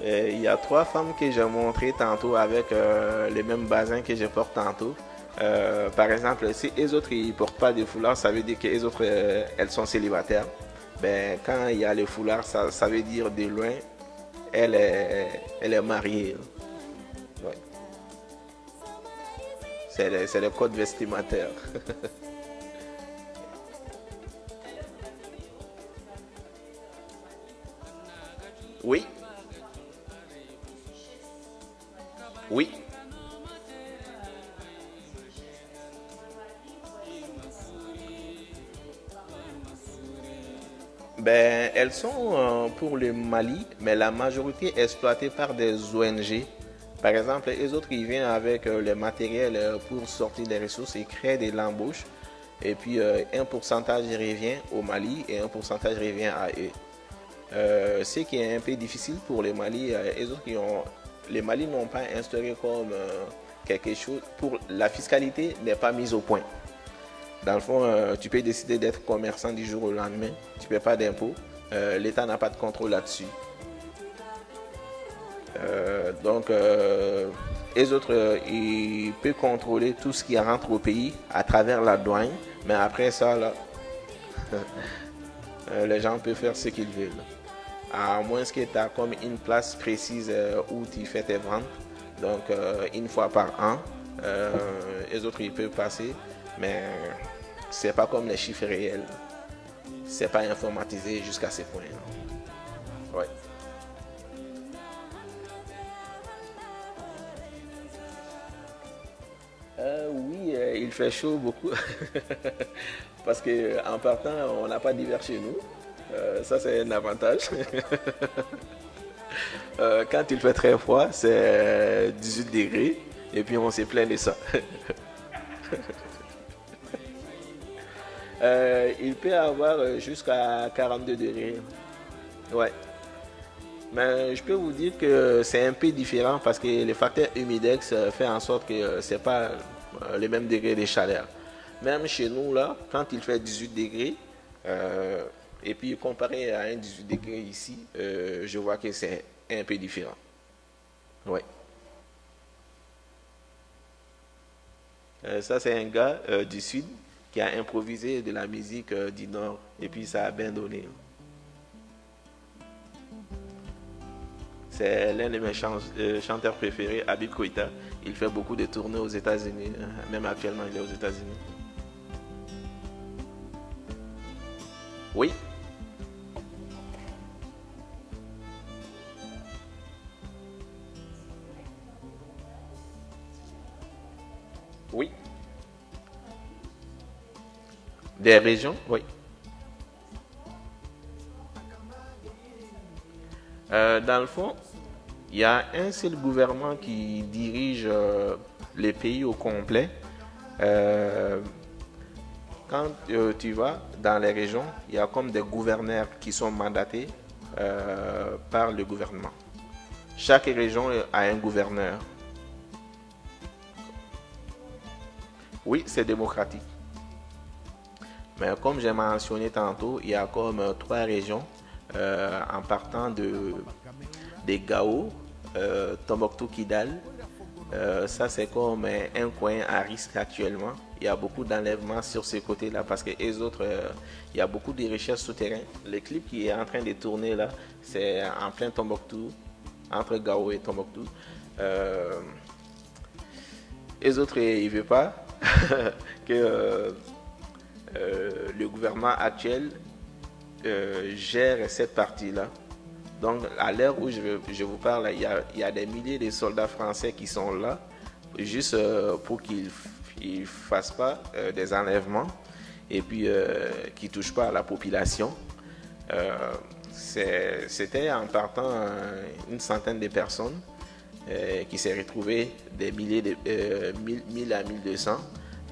Il y a 3 femmes que j'ai montrées tantôt avec les mêmes basins que je porte tantôt. Par exemple, si les autres ne portent pas de foulard, ça veut dire que les autres elles sont célibataires. Ben, quand il y a le foulard, ça veut dire de loin, elle est mariée. Ouais. C'est le code vestimentaire. Oui. Oui. Ben, elles sont pour le Mali, mais la majorité exploitée par des ONG. Par exemple, les autres, ils viennent avec le matériel pour sortir des ressources et créer de l'embauche. Et puis, un pourcentage revient au Mali et un pourcentage revient à eux. Ce qui est un peu difficile pour les Mali, les Mali n'ont pas instauré comme quelque chose. Pour la fiscalité n'est pas mise au point. Dans le fond, tu peux décider d'être commerçant du jour au lendemain. Tu ne paies pas d'impôts. L'État n'a pas de contrôle là-dessus. Donc, les autres, ils peuvent contrôler tout ce qui rentre au pays à travers la douane. Mais après ça, là, les gens peuvent faire ce qu'ils veulent. À moins que tu as comme une place précise où tu fais tes ventes. Donc, une fois par an, les autres, ils peuvent passer. Mais c'est pas comme les chiffres réels. C'est pas informatisé jusqu'à ce point. Ouais. Oui, il fait chaud beaucoup. Parce qu'en partant, on n'a pas d'hiver chez nous. Ça, c'est un avantage. Quand il fait très froid, c'est 18 degrés. Et puis, on s'est plaint de ça. Il peut avoir jusqu'à 42 degrés. Ouais. Mais je peux vous dire que c'est un peu différent parce que le facteur humidex fait en sorte que c'est pas les mêmes degrés de chaleur. Même chez nous, là, quand il fait 18 degrés, et puis comparé à un 18 degrés ici, je vois que c'est un peu différent. Ouais. Ça, c'est un gars du sud qui a improvisé de la musique du nord et puis ça a bien donné. C'est l'un de mes chanteurs préférés, Habib Koïta. Il fait beaucoup de tournées aux États-Unis, même actuellement il est aux États-Unis. Oui. Oui. Des régions, oui. Dans le fond, il y a un seul gouvernement qui dirige les pays au complet. Euh, Quand tu vas dans les régions, il y a comme des gouverneurs qui sont mandatés par le gouvernement. Chaque région a un gouverneur. Oui, c'est démocratique. Mais comme j'ai mentionné tantôt, il y a comme trois régions en partant des Gao, Tombouctou, Kidal. Ça, c'est comme un coin à risque actuellement. Il y a beaucoup d'enlèvements sur ce côté-là parce que les autres, il y a beaucoup de recherches souterraines. Le clip qui est en train de tourner là, c'est en plein Tombouctou, entre Gao et Tombouctou. Les autres, ils ne veulent pas que le gouvernement actuel gère cette partie-là. Donc, à l'heure où je vous parle, il y a des milliers de soldats français qui sont là, juste pour qu'ils ne fassent pas des enlèvements et puis qui ne touchent pas à la population. C'était en partant une centaine de personnes qui s'est retrouvé des milliers de 1000 à 1200.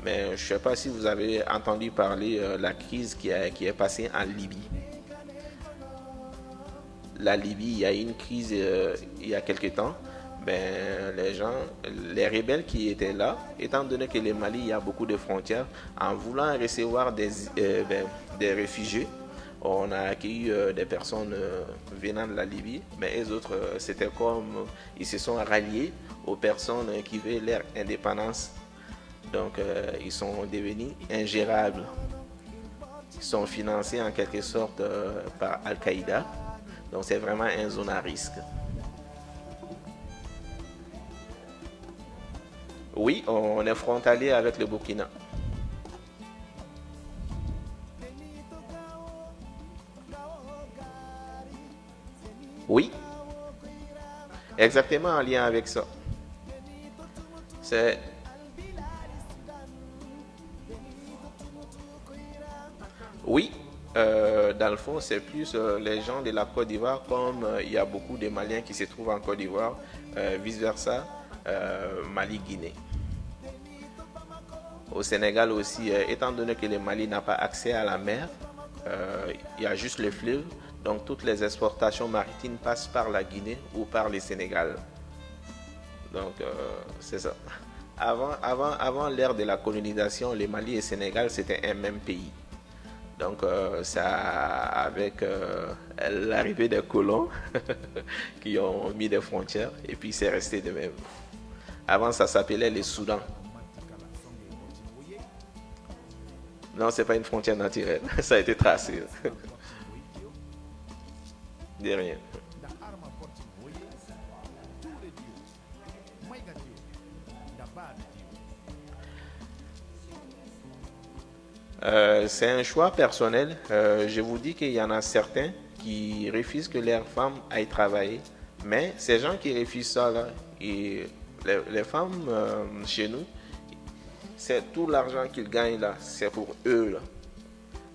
Mais je ne sais pas si vous avez entendu parler de la crise qui est passée en Libye. La Libye, il y a eu une crise il y a quelque temps. Ben, les rebelles qui étaient là, étant donné que le Mali, il y a beaucoup de frontières, en voulant recevoir des réfugiés, on a accueilli des personnes venant de la Libye, mais les autres, c'était comme, ils se sont ralliés aux personnes qui veulent leur indépendance. Donc, ils sont devenus ingérables. Ils sont financés en quelque sorte par Al-Qaïda. Donc, c'est vraiment une zone à risque. Oui, on est frontalier avec le Burkina. Oui, exactement en lien avec ça. C'est Oui, dans le fond, c'est plus les gens de la Côte d'Ivoire, comme il y a beaucoup de Maliens qui se trouvent en Côte d'Ivoire, vice-versa, Mali-Guinée. Au Sénégal aussi, étant donné que le Mali n'a pas accès à la mer, il y a juste le fleuve, donc toutes les exportations maritimes passent par la Guinée ou par le Sénégal. Donc, c'est ça. Avant l'ère de la colonisation, le Mali et le Sénégal, c'était un même pays. Donc, ça, avec l'arrivée des colons qui ont mis des frontières, et puis c'est resté de même. Avant, ça s'appelait le Soudan. Non, c'est pas une frontière naturelle. Ça a été tracé. De rien. C'est un choix personnel. Je vous dis qu'il y en a certains qui refusent que leurs femmes aillent travailler. Mais ces gens qui refusent ça, là, et les femmes chez nous, c'est tout l'argent qu'ils gagnent là, c'est pour eux là.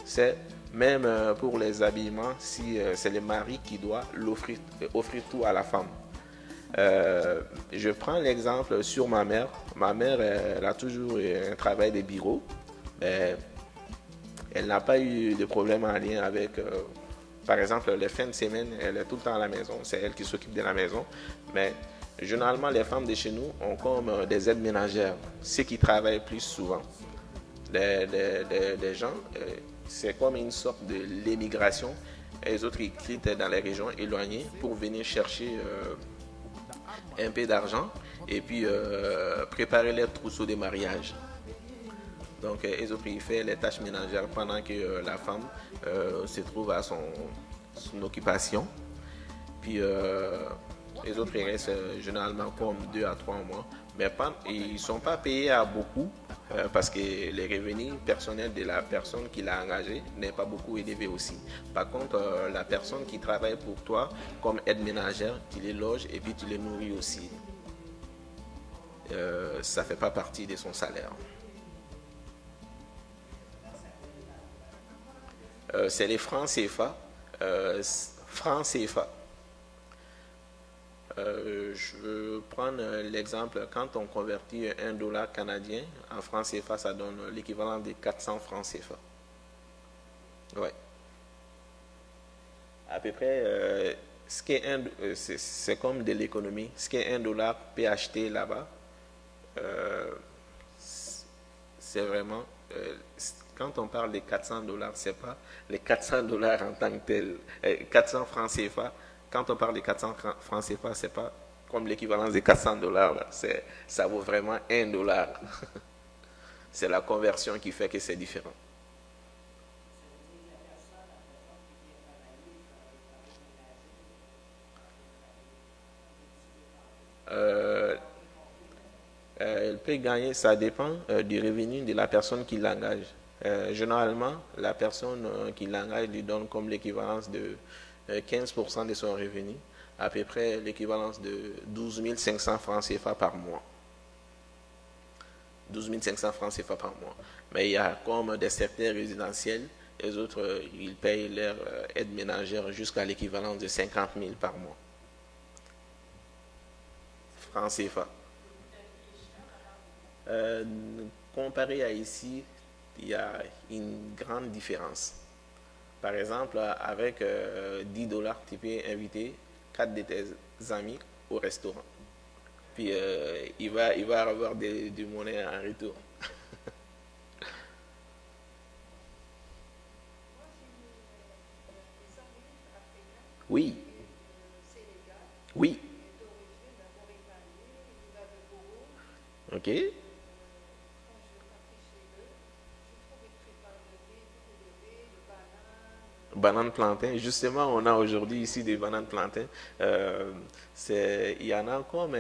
C'est même pour les habillements, si c'est le mari qui doit offrir tout à la femme. Je prends l'exemple sur ma mère. Ma mère, elle a toujours un travail de bureau. Elle n'a pas eu de problème en lien avec, par exemple, les fins de semaine, elle est tout le temps à la maison. C'est elle qui s'occupe de la maison. Mais généralement, les femmes de chez nous ont comme des aides ménagères, ceux qui travaillent plus souvent. Les gens, c'est comme une sorte de l'émigration. Les autres, ils quittent dans les régions éloignées pour venir chercher un peu d'argent et puis préparer les trousseaux de mariage. Donc, les autres, ils font les tâches ménagères pendant que la femme se trouve à son occupation. Puis, les autres, ils restent généralement comme 2 à 3 mois. Mais ils ne sont pas payés à beaucoup parce que les revenus personnels de la personne qui l'a engagé n'est pas beaucoup élevé aussi. Par contre, la personne qui travaille pour toi comme aide ménagère, tu les loges et puis tu les nourris aussi. Ça ne fait pas partie de son salaire. C'est les francs CFA. Francs CFA. Je veux prendre l'exemple, quand on convertit $1 canadien en francs CFA, ça donne l'équivalent de 400 francs CFA. Ouais. À peu près, ce qui est c'est comme de l'économie. Ce qui est $1 peut acheter là-bas, c'est vraiment, quand on parle de $400, c'est pas les $400 en tant que tel, 400 francs CFA. Quand on parle de 400 francs CFA, c'est pas comme l'équivalence de $400. Ça vaut vraiment $1. C'est la conversion qui fait que c'est différent. Elle peut gagner, ça dépend du revenu de la personne qui l'engage. Généralement, la personne qui l'engage lui donne comme l'équivalence de 15% de son revenu, à peu près l'équivalence de 12 500 francs CFA par mois. 12 500 francs CFA par mois. Mais il y a comme des secteurs résidentiels, les autres, ils payent leur aide ménagère jusqu'à l'équivalence de 50 000 par mois. Francs CFA. Comparé à ici, il y a une grande différence. Par exemple, avec $10, tu peux inviter 4 de tes amis au restaurant. Puis il va avoir du monnaie en retour. Oui. Oui. Ok. Banane plantain. Justement, on a aujourd'hui ici des bananes plantain. Il y en a comme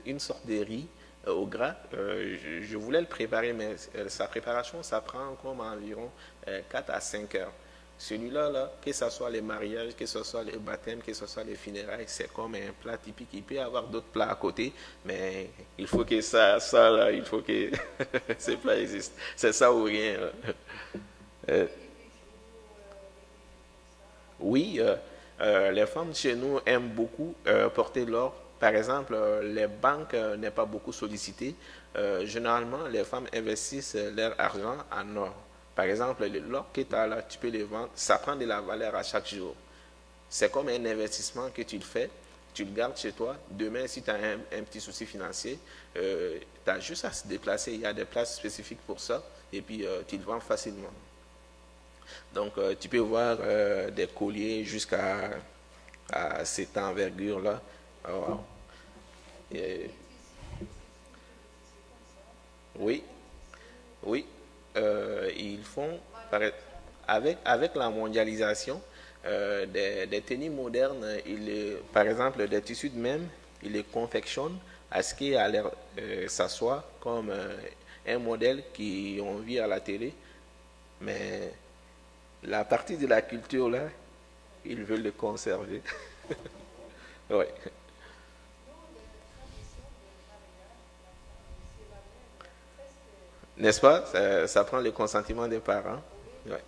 une sorte de riz au gras. Je voulais le préparer, mais sa préparation, ça prend comme environ 4 à 5 heures. Celui-là, là, que ce soit les mariages, que ce soit les baptêmes, que ce soit les funérailles, c'est comme un plat typique. Il peut y avoir d'autres plats à côté, mais il faut que ça là, il faut que ces plats existent. C'est ça ou rien. Oui, les femmes chez nous aiment beaucoup porter l'or. Par exemple, les banques n'est pas beaucoup sollicitées. Généralement, les femmes investissent leur argent en or. Par exemple, l'or que tu as là, tu peux le vendre. Ça prend de la valeur à chaque jour. C'est comme un investissement que tu le fais. Tu le gardes chez toi. Demain, si tu as un petit souci financier, tu as juste à se déplacer. Il y a des places spécifiques pour ça. Et puis, tu le vends facilement. Donc, tu peux voir des colliers jusqu'à cette envergure-là. Oh, et, oui, oui. Ils font, avec la mondialisation, des tenues modernes, par exemple, des tissus de même, ils les confectionnent à ce qu'il a l'air, ça soit comme un modèle qu'on vit à la télé, mais la partie de la culture, là, ils veulent le conserver. Oui. N'est-ce pas? Ça prend le consentement des parents. Ouais.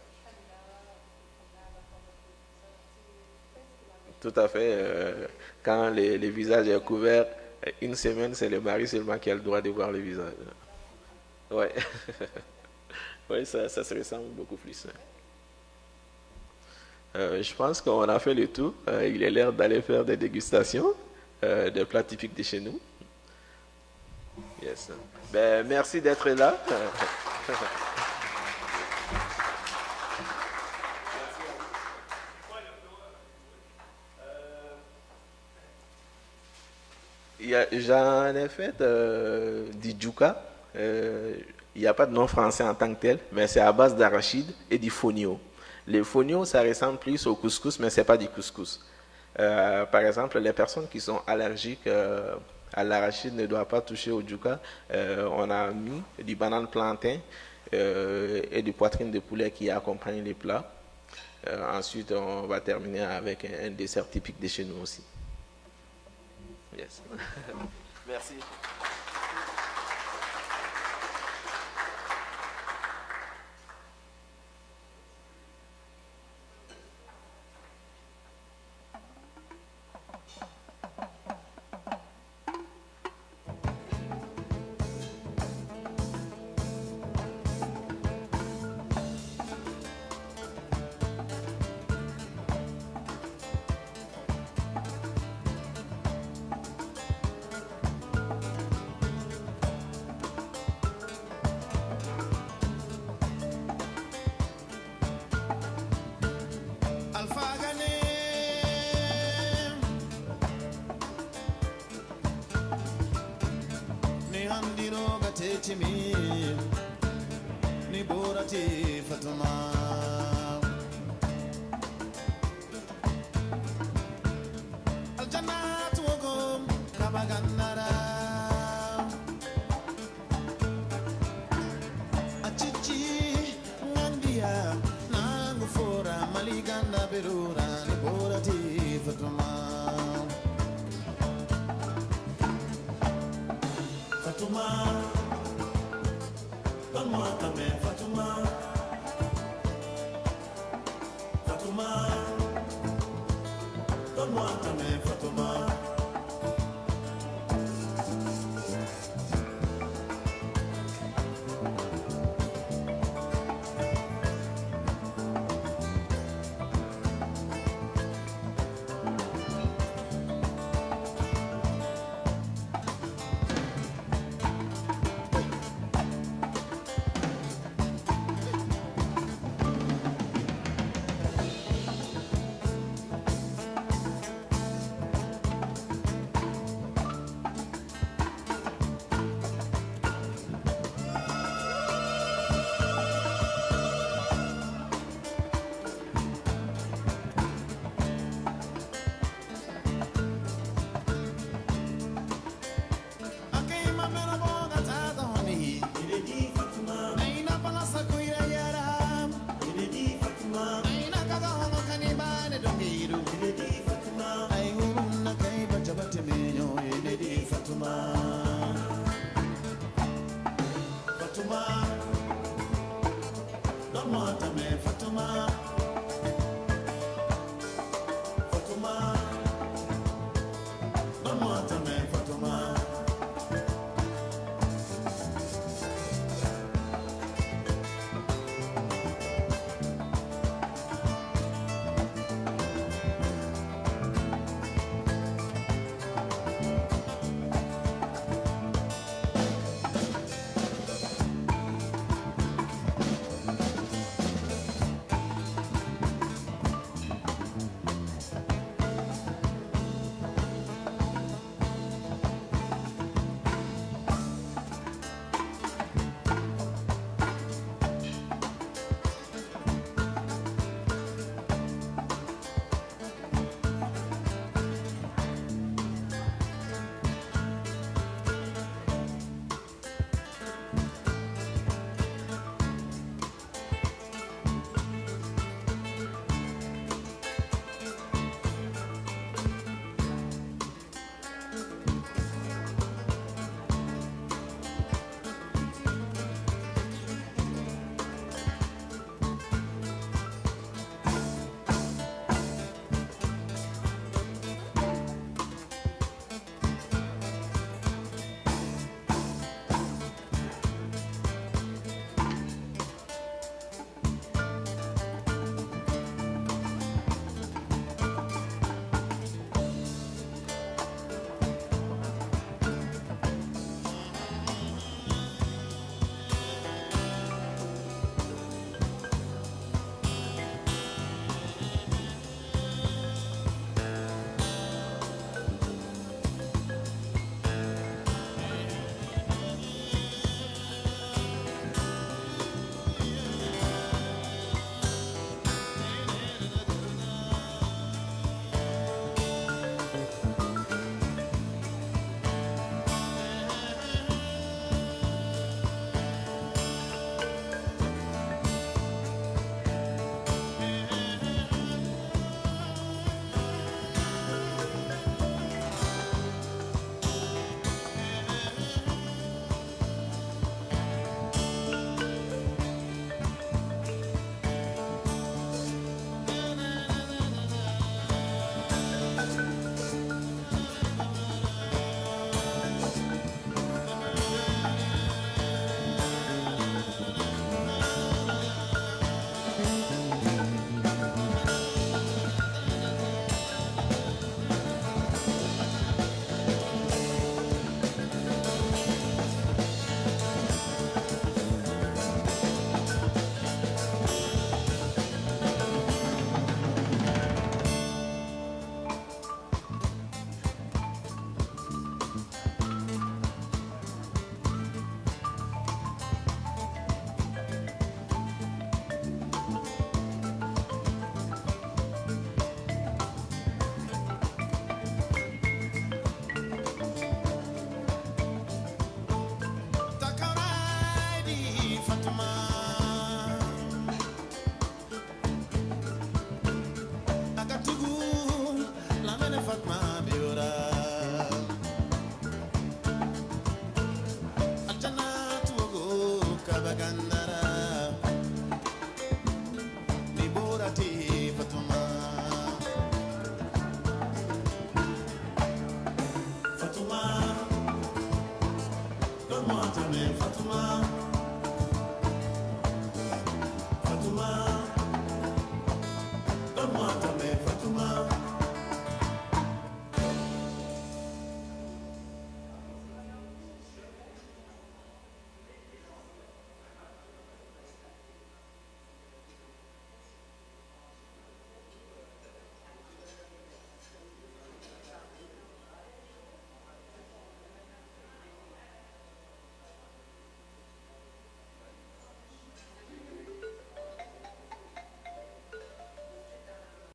Tout à fait. Quand le visage est couvert, une semaine, c'est le mari seulement qui a le droit de voir le visage. Oui. Oui, ça se ressemble beaucoup plus. Je pense qu'on a fait le tour. Il est l'heure d'aller faire des dégustations des plats typiques de chez nous. Yes. Ben, merci d'être là. J'en ai fait du djouka. Il n'y a pas de nom français en tant que tel, mais c'est à base d'arachide et du fonio. Le fonio, ça ressemble plus au couscous, mais ce n'est pas du couscous. Par exemple, les personnes qui sont allergiques à l'arachide ne doivent pas toucher au djouka. On a mis du banane plantain et du poitrine de poulet qui accompagnent les plats. Ensuite, on va terminer avec un dessert typique de chez nous aussi. Yes. Merci. timi ni borati Fatuma aljannatu wogom kabagannara achichi ngandia nangu fora maliganda berura ni borati Fatuma Fatuma